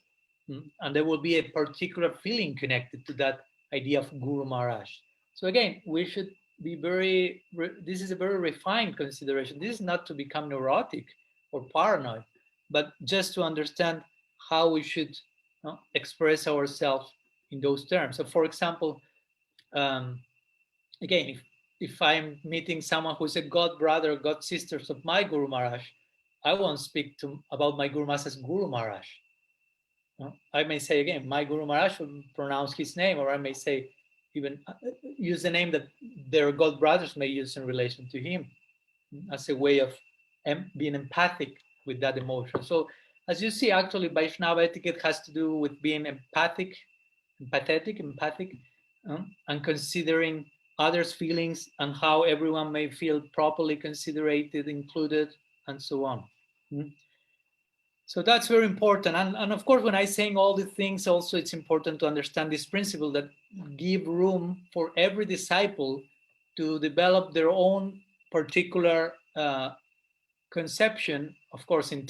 and there will be a particular feeling connected to that idea of Guru Maharaj. So again, we should be this is a very refined consideration. This is not to become neurotic or paranoid, but just to understand how we should express ourselves in those terms. So for example, again, if I'm meeting someone who's a God brother, God sisters of my Guru Maharaj, I won't speak about my Guru Maharaj as Guru Maharaj. I may say again, my Guru Maharaj will pronounce his name, or I may say even use the name that their God brothers may use in relation to him as a way of being empathic with that emotion. So as you see, actually Vaisnava etiquette has to do with being empathetic, and considering others' feelings and how everyone may feel properly considered, included, and so on. So that's very important. And of course, when I'm saying all the things, also it's important to understand this principle that give room for every disciple to develop their own particular conception. Of course, in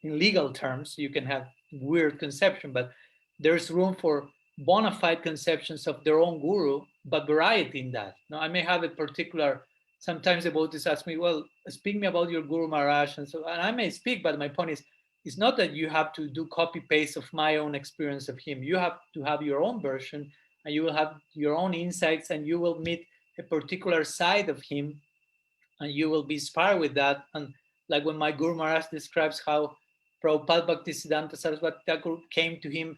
legal terms, you can have weird conception, but there's room for bona fide conceptions of their own guru, but variety in that. Now, I may have a particular, sometimes devotees ask me, well, speak me about your Guru Maharaj, and I may speak, but my point is, it's not that you have to do copy paste of my own experience of him. You have to have your own version, and you will have your own insights, and you will meet a particular side of him, and you will be inspired with that. And like when my Guru Maharaj describes how Prabhupada Bhaktisiddhanta Saraswati Thakur came to him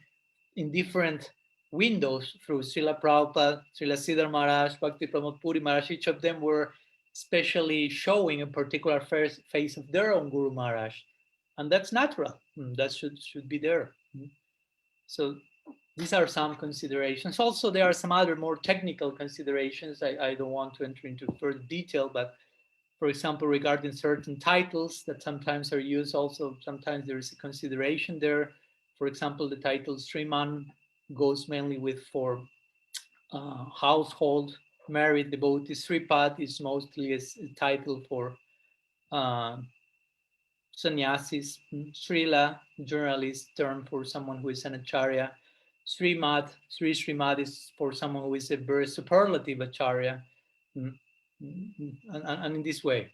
in different windows through Srila Prabhupada, Srila Siddhar Maharaj, Bhakti Pramod Puri Maharaj, each of them were specially showing a particular face of their own Guru Maharaj. And that's natural. That should be there. So these are some considerations. Also, there are some other more technical considerations. I don't want to enter into further detail, but for example, regarding certain titles that sometimes are used, also sometimes there is a consideration there. For example, the title Sriman goes mainly for household married devotees. Sripad is mostly a title for sannyasis. Srila, generally, is term for someone who is an acharya. Srimad, Sri Srimad is for someone who is a very superlative acharya. And in this way,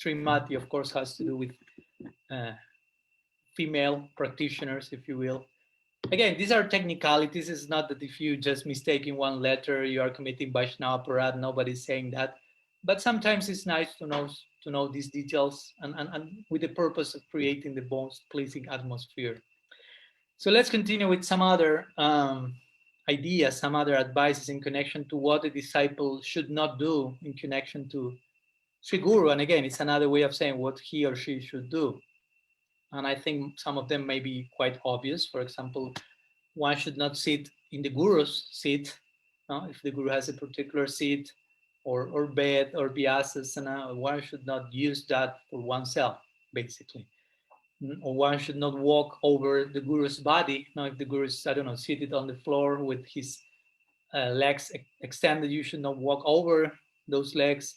Srimati, of course, has to do with female practitioners, if you will. Again, these are technicalities. It's not that if you just mistaking one letter, you are committing Vaishnava Aparad. Nobody's saying that. But sometimes it's nice to know these details and with the purpose of creating the most pleasing atmosphere. So let's continue with some other ideas, some other advices in connection to what a disciple should not do in connection to Sri Guru. And again, it's another way of saying what he or she should do. And I think some of them may be quite obvious. For example, one should not sit in the Guru's seat. If the Guru has a particular seat or bed or vyasas, one should not use that for oneself. basically. Or one should not walk over the guru's body. Now, if the guru is, I don't know, seated on the floor with his legs extended, you should not walk over those legs.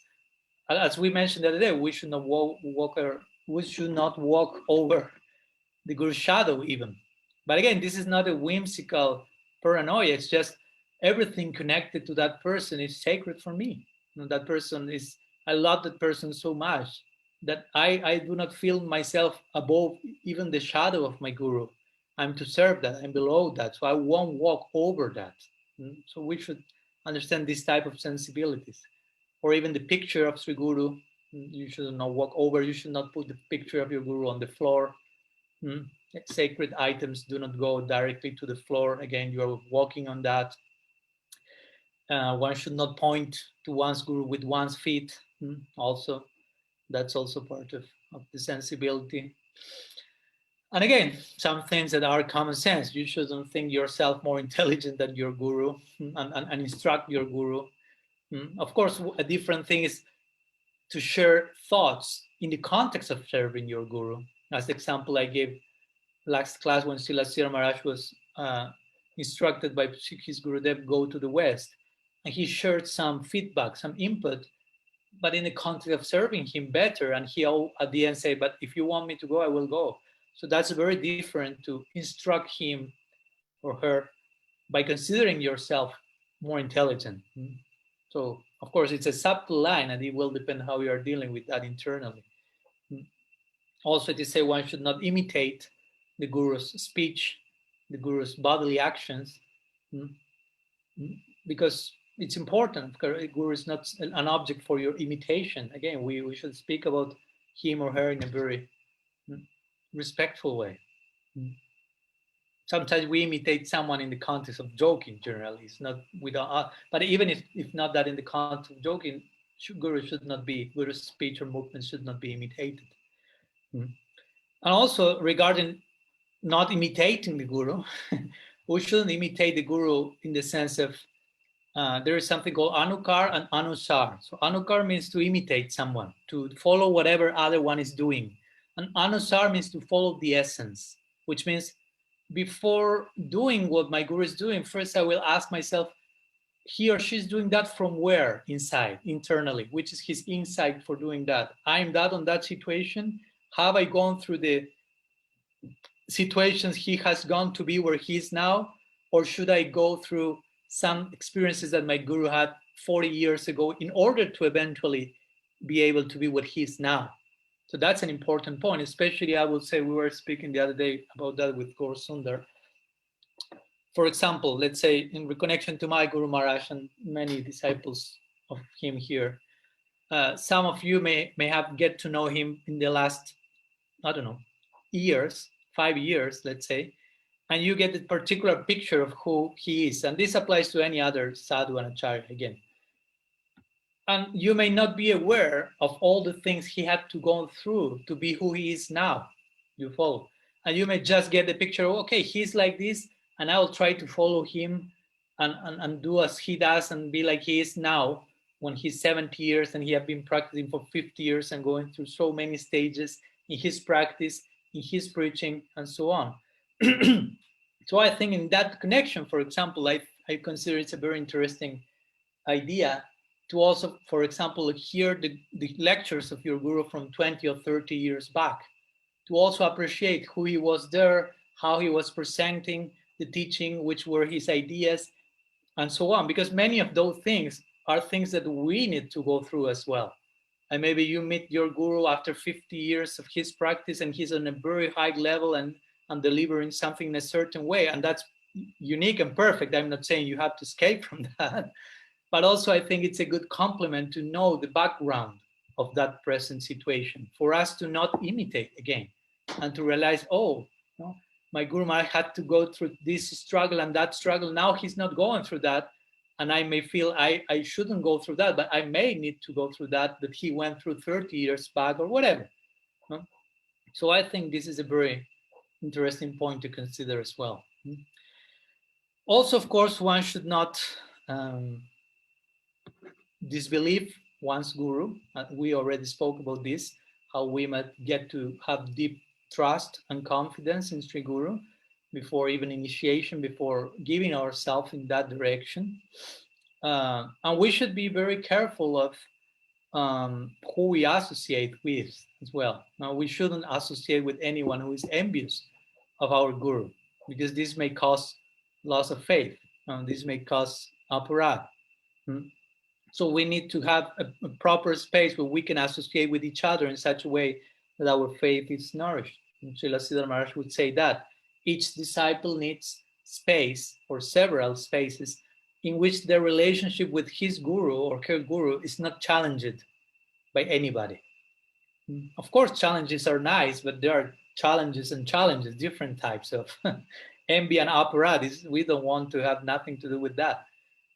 As we mentioned the other day, we should not we should not walk over the guru's shadow even. But again, this is not a whimsical paranoia. It's just everything connected to that person is sacred for me. That person is, I love that person so much that I do not feel myself above even the shadow of my guru. I'm to serve that, I'm below that, so I won't walk over that. So we should understand this type of sensibilities. Or even the picture of Sri Guru, you should not walk over, you should not put the picture of your guru on the floor. Sacred items do not go directly to the floor. Again, you are walking on that. One should not point to one's guru with one's feet. Also, that's also part of the sensibility. And again, some things that are common sense. You shouldn't think yourself more intelligent than your guru and instruct your guru. Of course, a different thing is to share thoughts in the context of serving your guru. As the example I gave last class when Srila Sira Maharaj was instructed by his Gurudev, go to the West. And he shared some feedback, some input, but in the context of serving him better. And he at the end said, but if you want me to go, I will go. So that's very different to instruct him or her by considering yourself more intelligent. So, of course, it's a subtle line, and it will depend how you are dealing with that internally. Also, to say one should not imitate the guru's speech, the guru's bodily actions, because it's important. The guru is not an object for your imitation. Again, we should speak about him or her in a very respectful way. Sometimes we imitate someone in the context of joking. Generally, it's not without. But even if not that in the context of joking, guru should not be, guru's speech or movement should not be imitated. And also regarding not imitating the guru, we shouldn't imitate the guru in the sense of there is something called Anukar and Anusar. So Anukar means to imitate someone, to follow whatever other one is doing. And Anusar means to follow the essence, which means before doing what my guru is doing, first I will ask myself, he or she is doing that from where? Inside, internally, which is his insight for doing that. I'm that on that situation. Have I gone through the situations he has gone to be where he is now? Or should I go through some experiences that my guru had 40 years ago in order to eventually be able to be what he is now? So that's an important point, especially I would say we were speaking the other day about that with Gaur Sundar. For example, let's say in reconnection to my Guru Maharaj and many disciples of him here, some of you may have get to know him in the last, I don't know, years, 5 years, let's say, and you get a particular picture of who he is. And this applies to any other sadhu and acharya again. And you may not be aware of all the things he had to go through to be who he is now. You follow. And you may just get the picture of, okay, he's like this, and I will try to follow him and do as he does and be like he is now when he's 70 years and he has been practicing for 50 years and going through so many stages in his practice, in his preaching, and so on. So I think in that connection, for example, I consider it's a very interesting idea to also, for example, hear the lectures of your guru from 20 or 30 years back, to also appreciate who he was there, how he was presenting the teaching, which were his ideas, and so on. Because many of those things are things that we need to go through as well. And maybe you meet your guru after 50 years of his practice and he's on a very high level and delivering something in a certain way. And that's unique and perfect. I'm not saying you have to escape from that. But also I think it's a good compliment to know the background of that present situation for us to not imitate again and to realize, oh, no, my Guru Maharaj had to go through this struggle and that struggle. Now he's not going through that. And I may feel I shouldn't go through that, but I may need to go through that he went through 30 years back or whatever. No? So I think this is a very interesting point to consider as well. Also, of course, one should not disbelieve one's guru. We already spoke about this. how we might get to have deep trust and confidence in Sri Guru before even initiation, before giving ourselves in that direction. And we should be very careful of who we associate with as well. Now, we shouldn't associate with anyone who is envious of our Guru, because this may cause loss of faith. This may cause aparadh. So we need to have a proper space where we can associate with each other in such a way that our faith is nourished. And Srila Siddhar Maharaj would say that each disciple needs space or several spaces in which their relationship with his guru or her guru is not challenged by anybody. Of course, challenges are nice, but there are challenges and challenges, different types of envy and apparatus. We don't want to have nothing to do with that.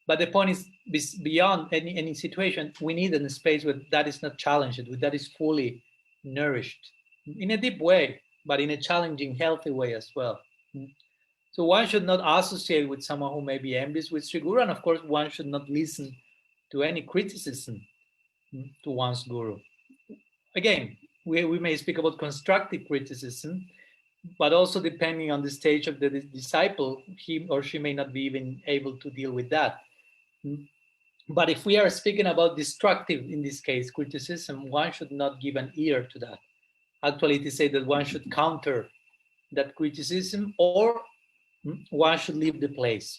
But the point is, beyond any situation, we need a space where that is not challenged, where that is fully nourished in a deep way, but in a challenging, healthy way as well. So one should not associate with someone who may be envious with Sri Guru, and of course, one should not listen to any criticism to one's Guru. Again, we may speak about constructive criticism, but also depending on the stage of the disciple, he or she may not be even able to deal with that. But if we are speaking about destructive, in this case, criticism, one should not give an ear to that. Actually, it is said that one should counter that criticism, or one should leave the place.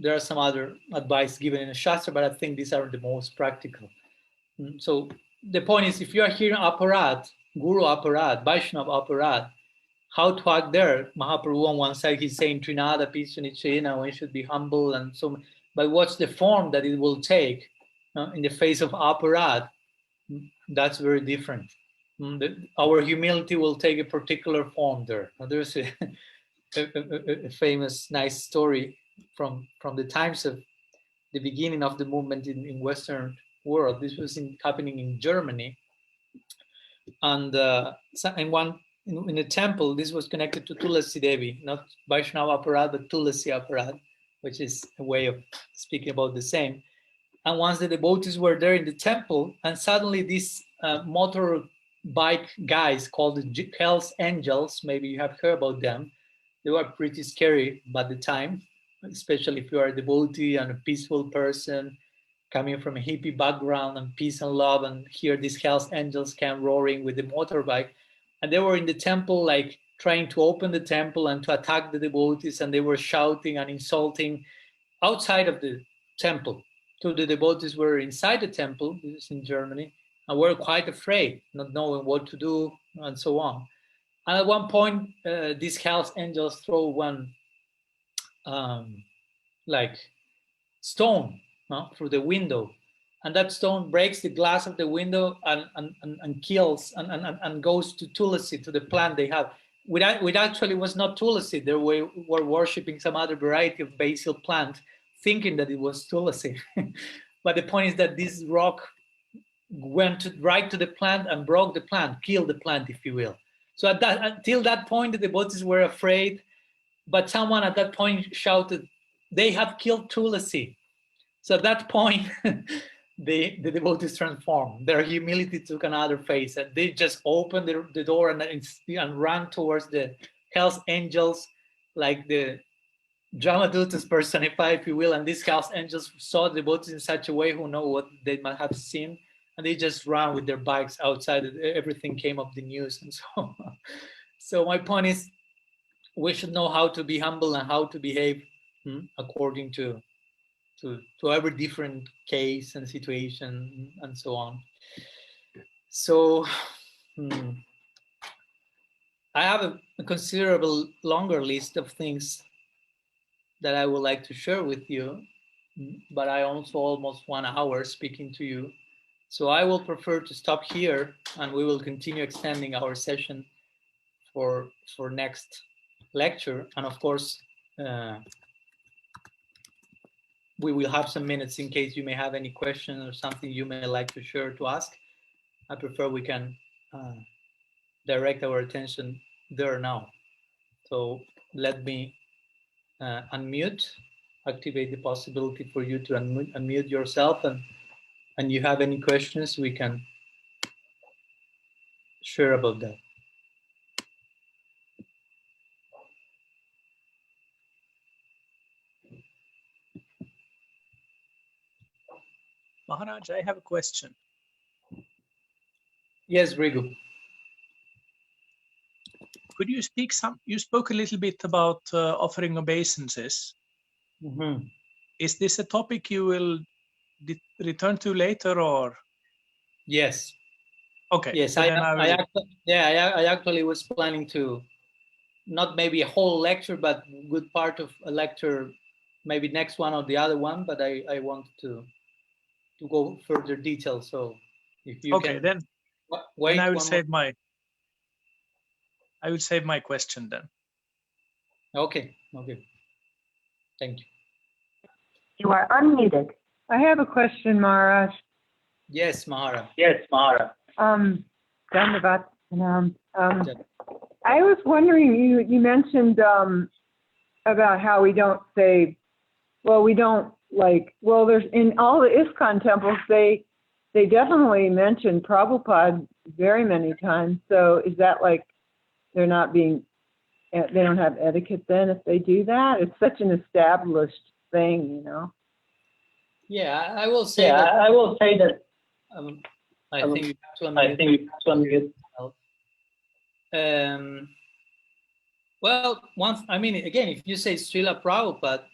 There are some other advice given in the Shastra, but I think these are the most practical. So the point is, if you are hearing aparadh, Guru aparadh, Vaishnava aparadh, how to act there? Mahaprabhu on one side, he's saying Trinada, Pisya Nichena, one should be humble and so. But what's the form that it will take in the face of aparadh? That's very different. Our humility will take a particular form there. Now, there's a famous, nice story from the times of the beginning of the movement in Western world. This was happening in Germany, and in a temple, this was connected to Tulasi Devi, not Vaishnava aparadh, but Tulasi aparadh, which is a way of speaking about the same. And once the devotees were there in the temple, and suddenly these motorbike guys called the Hell's Angels, maybe you have heard about them, they were pretty scary by the time, especially if you are a devotee and a peaceful person coming from a hippie background and peace and love, and here these Hell's Angels came roaring with the motorbike. And they were in the temple, like trying to open the temple and to attack the devotees, and they were shouting and insulting outside of the temple. So the devotees were inside the temple, this is in Germany, and were quite afraid, not knowing what to do, and so on. And at one point, these Hell's Angels throw one like stone through the window, and that stone breaks the glass of the window and kills and goes to Tulasi, to the plant they have. Which actually was not Tulasi. They were worshipping some other variety of basil plant, thinking that it was Tulasi. But the point is that this rock went right to the plant and broke the plant, killed the plant, if you will. So until that point, the devotees were afraid, but someone at that point shouted, "They have killed Tulasi." So at that point, the devotees transformed. Their humility took another phase, and they just opened the door and ran towards the Hell's Angels, like the Dramadutas personified, if you will. And these Hell's Angels saw the devotees in such a way who know what they might have seen, and they just ran with their bikes outside. Everything came up the news and so on. So my point is, we should know how to be humble and how to behave according to every different case and situation and so on. So I have a considerable longer list of things that I would like to share with you, but I also almost 1 hour speaking to you. So I will prefer to stop here, and we will continue extending our session for next lecture. And of course, we will have some minutes in case you may have any question or something you may like to share to ask. I prefer we can direct our attention there now. So let me unmute, activate the possibility for you to unmute yourself, and you have any questions, we can sure about that. Maharaj, I have a question. Yes, Rigu. Could you speak you spoke a little bit about offering obeisances. Mm-hmm. Is this a topic you will return to later, or? Yes. Okay. Yes, so I actually was planning to, not maybe a whole lecture, but good part of a lecture, maybe next one or the other one, but I want to go further detail. So if you okay, can then wait I will one save more. I will save my question then. Okay. Okay. Thank you. You are unmuted. I have a question, Maharaj. Yes, Mahara. Yes, Mara. Dhanavad. I was wondering, you mentioned about how we don't say, there's in all the ISKCON temples, they definitely mention Prabhupada very many times. So is that like they're not being, they don't have etiquette then if they do that? It's such an established thing, you know? Yeah, I will say that. I will say that. I think you have to unmute. Well, again, if you say Srila Prabhupada,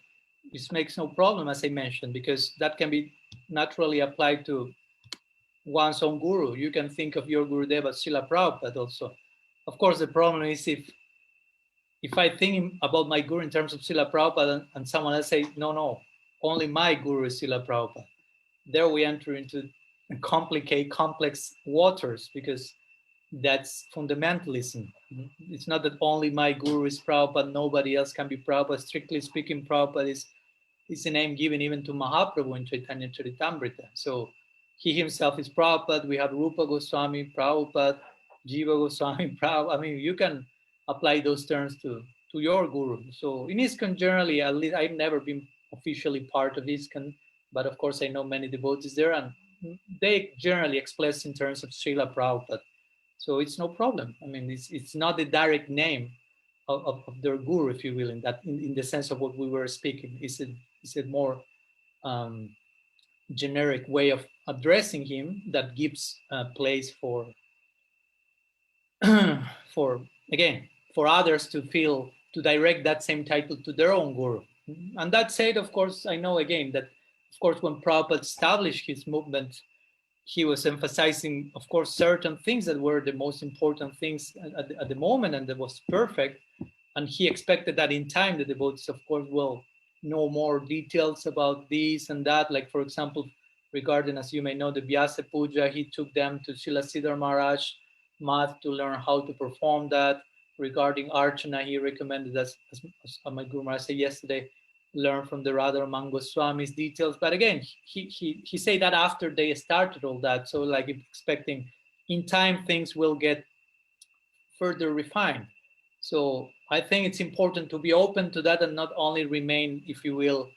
this makes no problem, as I mentioned, because that can be naturally applied to one's own guru. You can think of your Guru-seva Srila Prabhupada also. Of course, the problem is if I think about my guru in terms of Srila Prabhupada and someone else say, no, only my guru is Srila Prabhupada, there we enter into complex waters, because that's fundamentalism. It's not that only my guru is Prabhupada, nobody else can be Prabhupada. Strictly speaking, Prabhupada is a name given even to Mahaprabhu in Chaitanya Charitamrita. So he himself is Prabhupada. We have Rupa Goswami, Prabhupada, Jiva Goswami, Prabhupada. You can apply those terms to your guru. So in ISKCON generally, at least I've never been officially part of ISKCON, but of course I know many devotees there, and they generally express in terms of Srila Prabhupada. So it's no problem. It's not the direct name of their guru, if you will, in the sense of what we were speaking. It's a more generic way of addressing him that gives place for for others to direct that same title to their own guru. And that said, of course, I know again that, of course, when Prabhupada established his movement, he was emphasizing, of course, certain things that were the most important things at the moment, and that was perfect. And he expected that in time, the devotees, of course, will know more details about this and that. Like, for example, regarding, as you may know, the Vyasa Puja, he took them to Srila Siddhar Maharaj Math to learn how to perform that. Regarding Archana, he recommended, as my Guru Maharaj said yesterday, learn from the Radharaman Goswami's details. But again, he said that after they started all that. So like expecting in time things will get further refined. So I think it's important to be open to that and not only remain, if you will,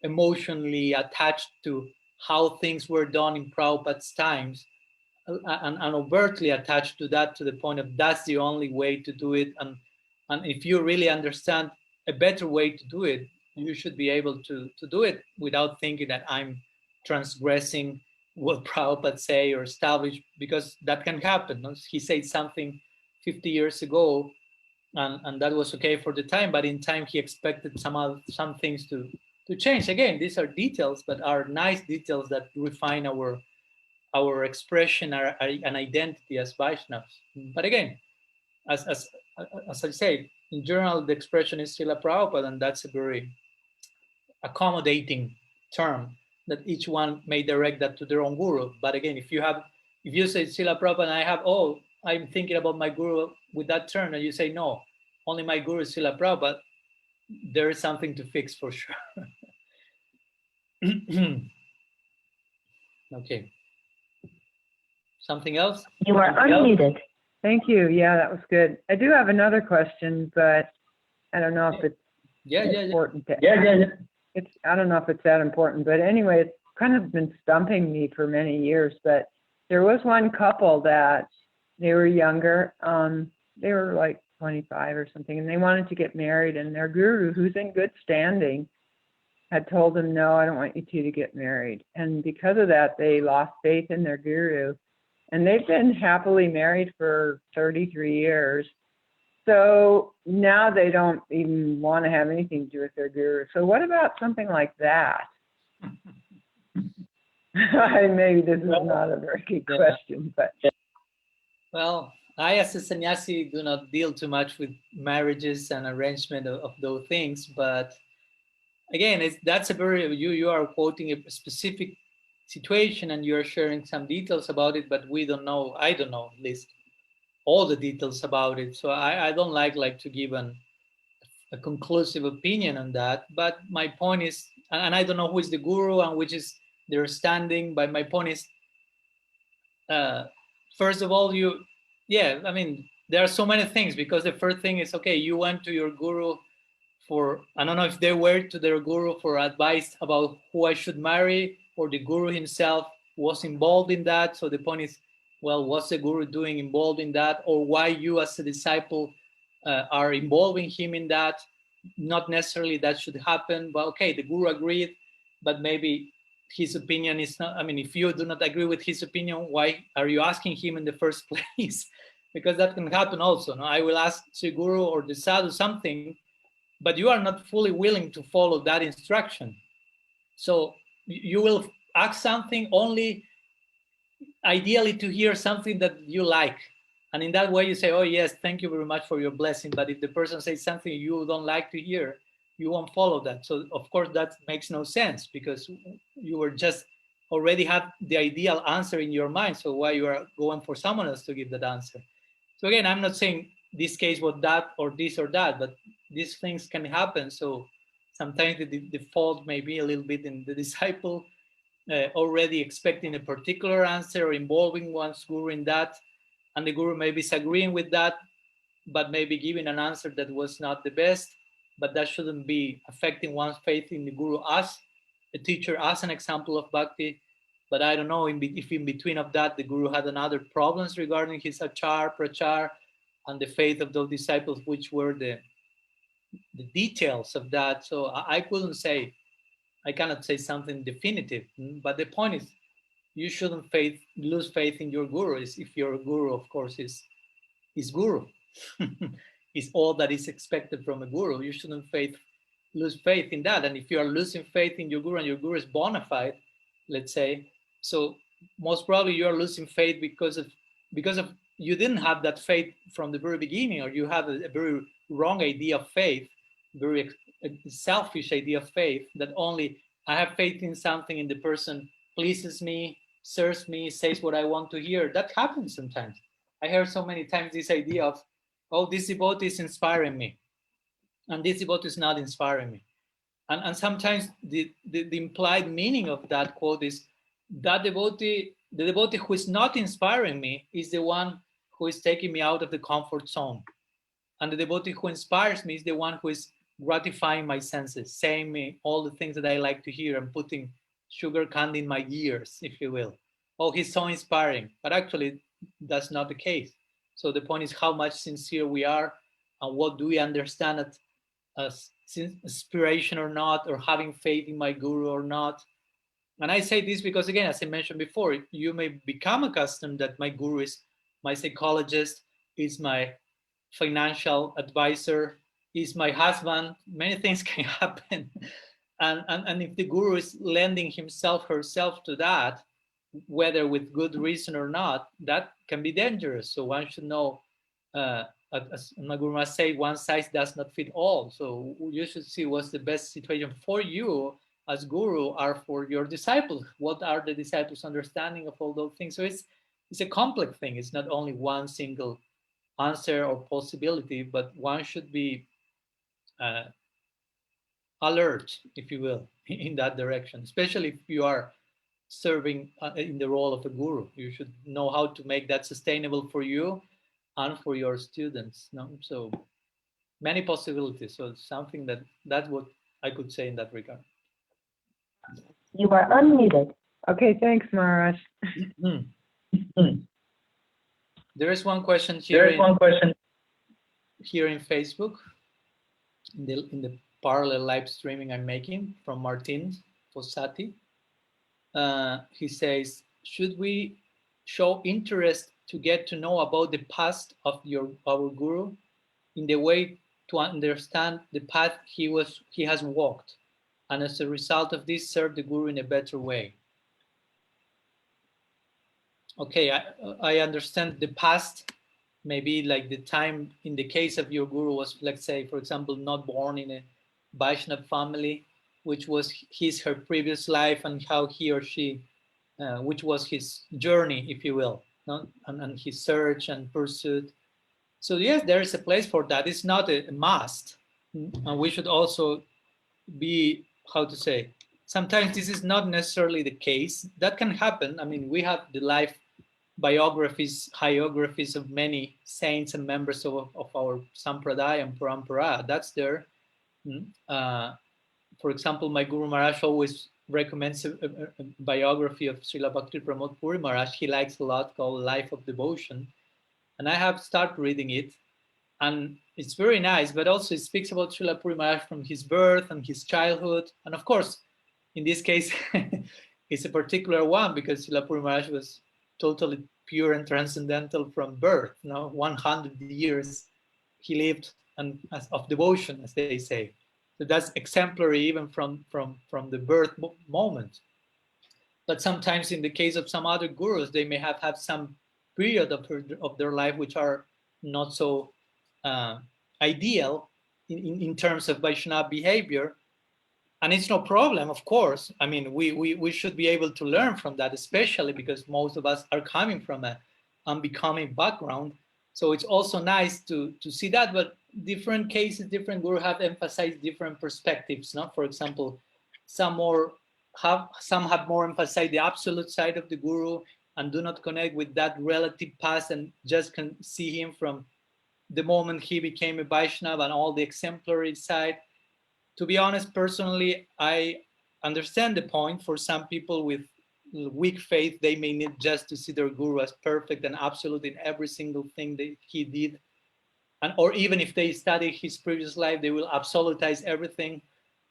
emotionally attached to how things were done in Prabhupada's times, and overtly attached to that, to the point of that's the only way to do it. And if you really understand a better way to do it, you should be able to do it without thinking that I'm transgressing what Prabhupada say or establish, because that can happen. He said something 50 years ago, and that was okay for the time, but in time he expected some things to change. Again, these are details, but are nice details that refine our expression, an identity as Vaishnavas. But again, as I say, in general, the expression is Srila Prabhupada, and that's a very accommodating term that each one may direct that to their own guru. But again, if you say Srila Prabhupada, and I'm thinking about my guru with that term, and you say no, only my guru is Srila Prabhupada, there is something to fix for sure. Okay. Something else? You are unmuted. Thank you. Yeah, that was good. I do have another question, but I don't know if it's important. I don't know if it's that important, but anyway, it's kind of been stumping me for many years. But there was one couple that they were younger. They were like 25 or something, and they wanted to get married, and their guru, who's in good standing, had told them, no, I don't want you two to get married. And because of that, they lost faith in their guru. And they've been happily married for 33 years. So now they don't even want to have anything to do with their guru. So what about something like that? Maybe this is not a very good question, but. Well, I as a sannyasi do not deal too much with marriages and arrangement of those things, but again, that's a very, you are quoting a specific situation and you're sharing some details about it, but we don't know, I don't know at least all the details about it. So I don't like to give a conclusive opinion on that. But my point is, and I don't know who is the guru and which is their standing, but my point is, first of all, I mean, there are so many things, because the first thing is, okay, you went to your guru for, I don't know if they were to their guru for advice about who I should marry, or the guru himself was involved in that. So the point is, well, what's the guru doing involved in that, or why you as a disciple are involving him in that? Not necessarily that should happen, but okay, the guru agreed, but maybe his opinion is not, I mean, if you do not agree with his opinion, why are you asking him in the first place? Because that can happen also. No? I will ask the guru or the sadhu something, but you are not fully willing to follow that instruction. So you will ask something only ideally to hear something that you like. And in that way you say, oh yes, thank you very much for your blessing. But if the person says something you don't like to hear, you won't follow that. So of course that makes no sense, because you were just already have the ideal answer in your mind. So why you are going for someone else to give that answer? So again, I'm not saying this case was that or this or that, but these things can happen. So sometimes the fault may be a little bit in the disciple, already expecting a particular answer or involving one's guru in that, and the guru may be disagreeing with that, but maybe giving an answer that was not the best. But that shouldn't be affecting one's faith in the guru as a teacher, as an example of bhakti. But I don't know if in between of that the guru had another problems regarding his achar, prachar, and the faith of those disciples, which were the details of that. So I couldn't say, I cannot say something definitive. But the point is, you shouldn't lose faith in your guru. If your guru, of course, is guru, is all that is expected from a guru. You shouldn't lose faith in that. And if you are losing faith in your guru and your guru is bona fide, let's say, so most probably you are losing faith because of you didn't have that faith from the very beginning, or you have a very wrong idea of faith, very selfish idea of faith, that only I have faith in something and the person pleases me, serves me, says what I want to hear. That happens sometimes. I heard so many times this idea of, oh, this devotee is inspiring me, and this devotee is not inspiring me. And sometimes the implied meaning of that quote is that the devotee who is not inspiring me is the one who is taking me out of the comfort zone. And the devotee who inspires me is the one who is gratifying my senses, saying me all the things that I like to hear and putting sugar candy in my ears, if you will. Oh, he's so inspiring. But actually, that's not the case. So the point is how much sincere we are, and what do we understand as inspiration or not, or having faith in my guru or not. And I say this because, again, as I mentioned before, you may become accustomed that my guru is my psychologist, is my financial advisor, is my husband. Many things can happen. And if the guru is lending himself, herself to that, whether with good reason or not, that can be dangerous. So one should know, as my guru must say, one size does not fit all. So you should see what's the best situation for you as guru or for your disciples. What are the disciples' understanding of all those things? So it's a complex thing. It's not only one single answer or possibility, but one should be alert, if you will, in that direction, especially if you are serving in the role of a guru. You should know how to make that sustainable for you and for your students. No? So many possibilities. So it's something that's what I could say in that regard. You are unmuted. Okay, thanks, Maharaj. Did There is one question There is one question. here in Facebook, in the parallel live streaming I'm making, from Martin Fossati. He says, should we show interest to get to know about the past of our guru in the way to understand the path he has walked, and as a result of this serve the guru in a better way? Okay, I understand the past, maybe like the time in the case of your guru was, let's say, for example, not born in a Vaishnava family, which was her previous life, and how he or she, which was his journey, if you will, no? and his search and pursuit. So yes, there is a place for that. It's not a must. And we should also be, how to say, sometimes this is not necessarily the case. That can happen. I mean, we have the life biographies, biographies of many saints and members of our Sampradaya and Parampara. That's there. For example, my Guru Maharaj always recommends a biography of Srila Bhakti Pramod Puri Maharaj. He likes a lot, called Life of Devotion. And I have started reading it. And it's very nice, but also it speaks about Srila Puri Maharaj from his birth and his childhood. And of course, in this case, it's a particular one because Srila Puri Maharaj was totally pure and transcendental from birth. 100 years he lived of devotion, as they say. So that's exemplary even from the birth moment. But sometimes in the case of some other gurus, they may have had some period of their life which are not so ideal in terms of Vaishnava behavior. And it's no problem, of course. I mean, we should be able to learn from that, especially because most of us are coming from an unbecoming background. So it's also nice to see that, but different cases, different gurus have emphasized different perspectives. No? For example, some have more emphasized the absolute side of the guru and do not connect with that relative past and just can see him from the moment he became a Vaishnava and all the exemplary side. To be honest, personally, I understand the point. For some people with weak faith, they may need just to see their guru as perfect and absolute in every single thing that he did. Or even if they study his previous life, they will absolutize everything.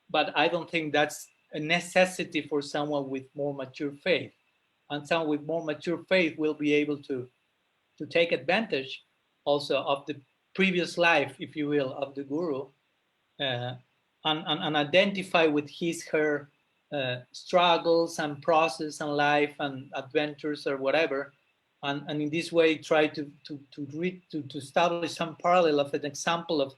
But I don't think that's a necessity for someone with more mature faith. And someone with more mature faith will be able to take advantage also of the previous life, if you will, of the guru, and identify with her struggles and process and life and adventures or whatever, and in this way try to establish some parallel of an example of,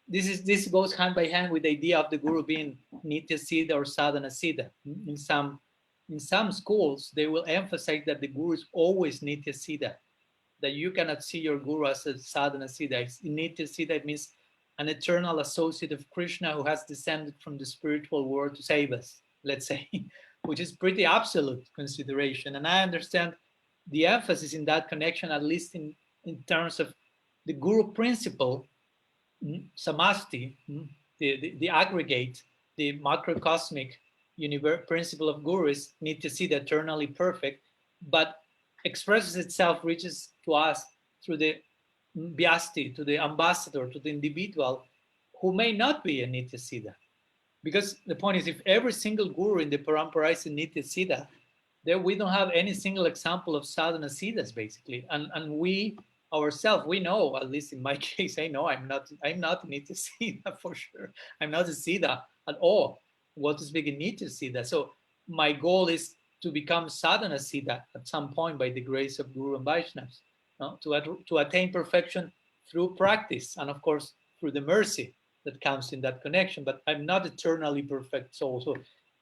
this goes hand by hand with the idea of the guru being Nitya Siddha or Sadhana Siddha. In some schools, they will emphasize that the guru is always Nitya Siddha, that you cannot see your guru as a Sadhana Siddha. Nitya Siddha means an eternal associate of Krishna who has descended from the spiritual world to save us, let's say, which is pretty absolute consideration. And I understand the emphasis in that connection, at least in terms of the guru principle, samasti, the aggregate, the macrocosmic principle of guru is need to see the eternally perfect, but expresses itself, reaches to us through the Vyasti, to the ambassador, to the individual who may not be a Nitya Siddha. Because the point is, if every single guru in the parampara is a Nitya Siddha, then we don't have any single example of Sadhana Siddhas, basically. And we ourselves, we know, at least in my case, I know I'm not a Nitya Siddha for sure. I'm not a Siddha at all. What is being a Nitya Siddha? So my goal is to become Sadhana Siddha at some point by the grace of Guru and Vaishnavas. To attain perfection through practice and of course through the mercy that comes in that connection. But I'm not eternally perfect soul. So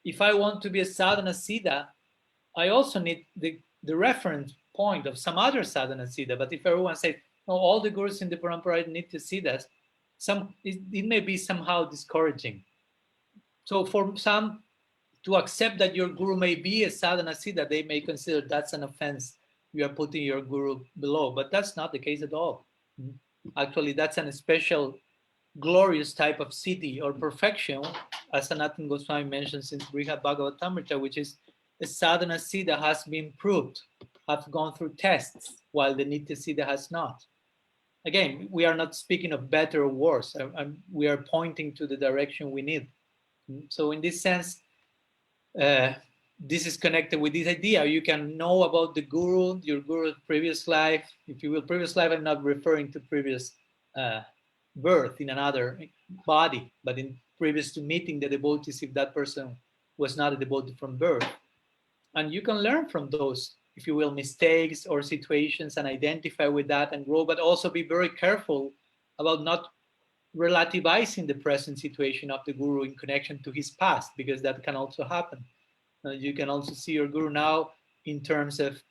if I want to be a Sadhana Siddha, I also need the reference point of some other Sadhana Siddha. But if everyone says, no, all the gurus in the parampara need to see that, it may be somehow discouraging. So for some, to accept that your guru may be a Sadhana Siddha, they may consider that's an offense. You are putting your guru below, but that's not the case at all. Actually, that's a special, glorious type of siddhi or perfection, as Sanatana Goswami mentions in Brihad Bhagavatamrita, which is a Sadhana Siddha has been proved have gone through tests, while the Nityasiddha has not. Again, we are not speaking of better or worse. We are pointing to the direction we need. So in this sense, this is connected with this idea. You can know about the guru, your guru's previous life. If you will, previous life, I'm not referring to previous birth in another body, but in previous to meeting the devotees, if that person was not a devotee from birth. And you can learn from those, if you will, mistakes or situations and identify with that and grow, but also be very careful about not relativizing the present situation of the guru in connection to his past, because that can also happen. You can also see your guru now in terms of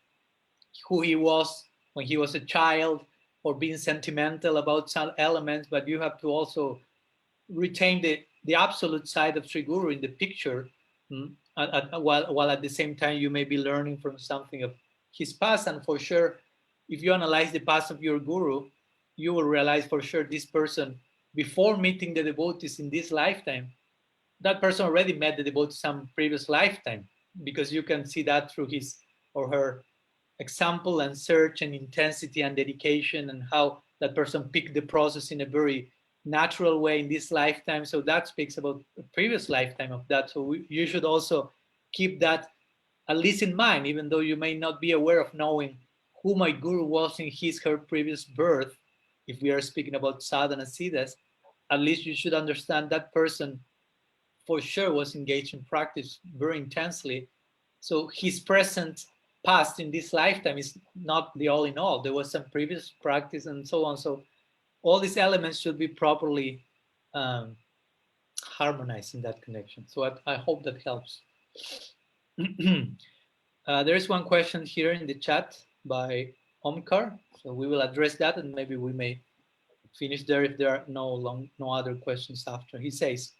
who he was when he was a child, or being sentimental about some elements, but you have to also retain the absolute side of Sri Guru in the picture, while at the same time you may be learning from something of his past. And for sure, if you analyze the past of your guru, you will realize for sure this person, before meeting the devotees in this lifetime, that person already met the devotees some previous lifetime, because you can see that through his or her example and search and intensity and dedication, and how that person picked the process in a very natural way in this lifetime. So that speaks about a previous lifetime of that. So you should also keep that at least in mind, even though you may not be aware of knowing who my guru was in her previous birth. If we are speaking about sadhana siddhas, at least you should understand that person for sure was engaged in practice very intensely. So his present past in this lifetime is not the all in all. There was some previous practice and so on. So all these elements should be properly harmonized in that connection. So I hope that helps. There is one question here in the chat by Omkar. So we will address that, and maybe we may finish there if there are no other questions after. He says,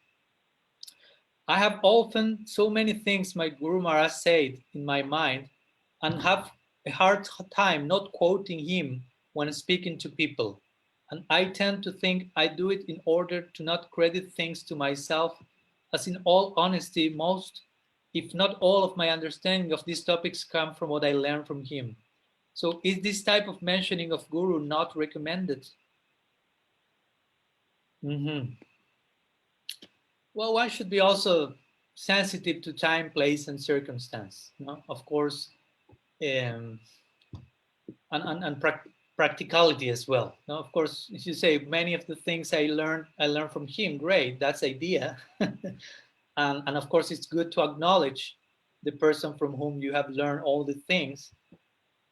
I have often so many things my Guru Maharaj said in my mind, and have a hard time not quoting him when speaking to people. And I tend to think I do it in order to not credit things to myself, as in all honesty, most, if not all, of my understanding of these topics come from what I learned from him. So is this type of mentioning of Guru not recommended? Well, one should be also sensitive to time, place, and circumstance. Of course, and practicality as well. Of course, as you say, many of the things I learned from him. Great, that's idea. and of course, it's good to acknowledge the person from whom you have learned all the things.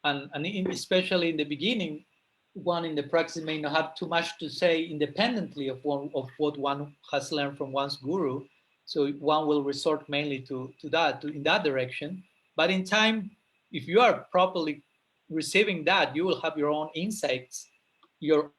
And especially in the beginning, one in the practice may not have too much to say independently of what one has learned from one's guru. So one will resort mainly to that, in that direction. But in time, if you are properly receiving that, you will have your own insights, your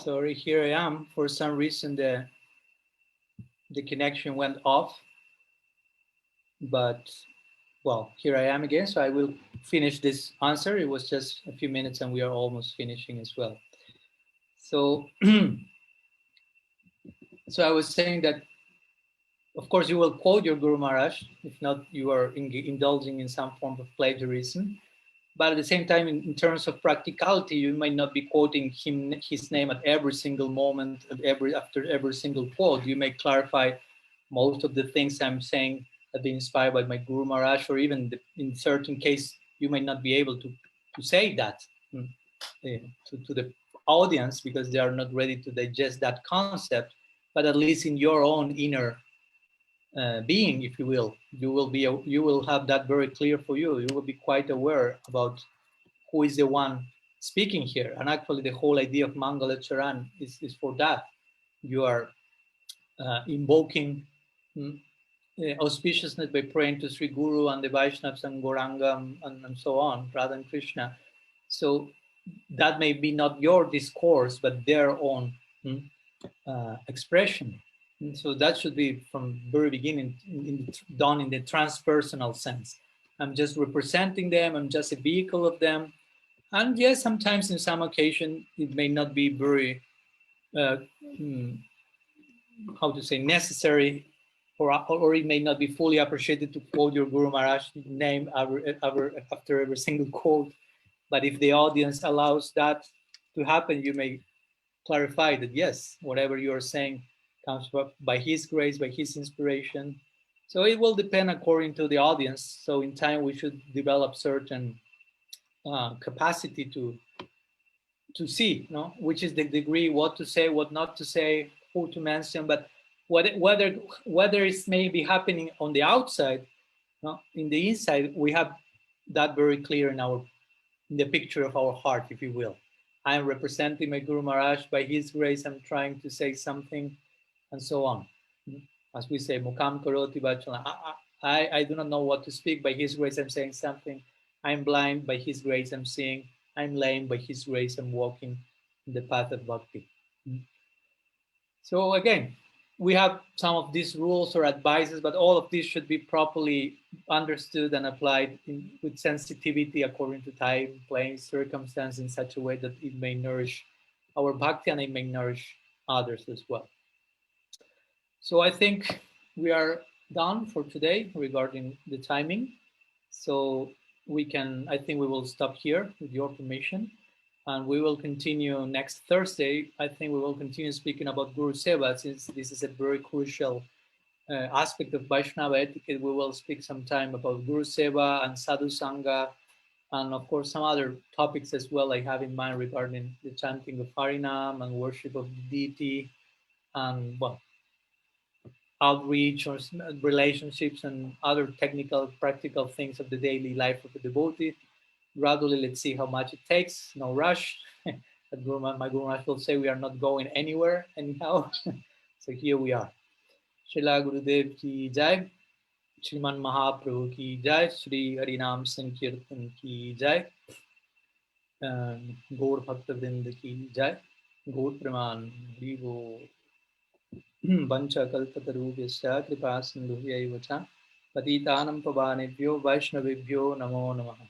Sorry, here I am. For some reason, the connection went off, but well, here I am again. So I will finish this answer. It was just a few minutes and we are almost finishing as well. So, so I was saying that, of course, you will quote your Guru Maharaj. If not, you are indulging in some form of plagiarism. But at the same time, in terms of practicality, you might not be quoting his name at every single moment, after every single quote. You may clarify most of the things I'm saying have been inspired by my Guru Maharaj, or even in certain case, you might not be able to say that to the audience because they are not ready to digest that concept. But at least in your own inner being, if you will, you will have that very clear for you. You will be quite aware about who is the one speaking here. And actually, the whole idea of Mangala Charan is for that. You are invoking auspiciousness by praying to Sri Guru and the Vaishnavas and Gauranga and so on, Radha and Krishna. So that may be not your discourse, but their own expression. And so that should be from very beginning done in the transpersonal sense. I'm just representing them. I'm just a vehicle of them. And yes, sometimes in some occasion, it may not be very, how to say, necessary, or it may not be fully appreciated to quote your Guru Maharaj's name after every single quote. But if the audience allows that to happen, you may clarify that, yes, whatever you are saying comes by his grace, by his inspiration. So it will depend according to the audience. So in time, we should develop certain capacity to see, which is the degree, what to say, what not to say, who to mention, but whether it may be happening on the outside, in the inside, we have that very clear in the picture of our heart, if you will. I am representing my Guru Maharaj. By his grace, I'm trying to say something, and so on. As we say, Mukam Karoti Vachala. I do not know what to speak. By his grace, I'm saying something. I'm blind. By his grace, I'm seeing. I'm lame. By his grace, I'm walking in the path of bhakti. So again, we have some of these rules or advices, but all of these should be properly understood and applied with sensitivity according to time, place, circumstance, in such a way that it may nourish our bhakti and it may nourish others as well. So I think we are done for today regarding the timing. So I think we will stop here with your permission. And we will continue next Thursday. I think we will continue speaking about Guru-seva, since this is a very crucial aspect of Vaishnava etiquette. We will speak some time about Guru-seva and Sadhu Sangha, and of course some other topics as well I have in mind regarding the chanting of Harinam and worship of the deity, and outreach or relationships and other technical, practical things of the daily life of a devotee. Gradually, let's see how much it takes. No rush. My Guru Maharaj will say we are not going anywhere anyhow. So here we are. Srila Gurudev ki jai. Shriman Mahaprabhu ki jai. Shri Harinam Sankirtan ki jai. Gaur Bhakta Vrinda ki jai. Gaur Praman Vivo Vancha Kalpatarubhyasya Kripa Sindhuvya Vacha Patitanam Pavanebhyo Vaishnavebhyo Namo Namaha.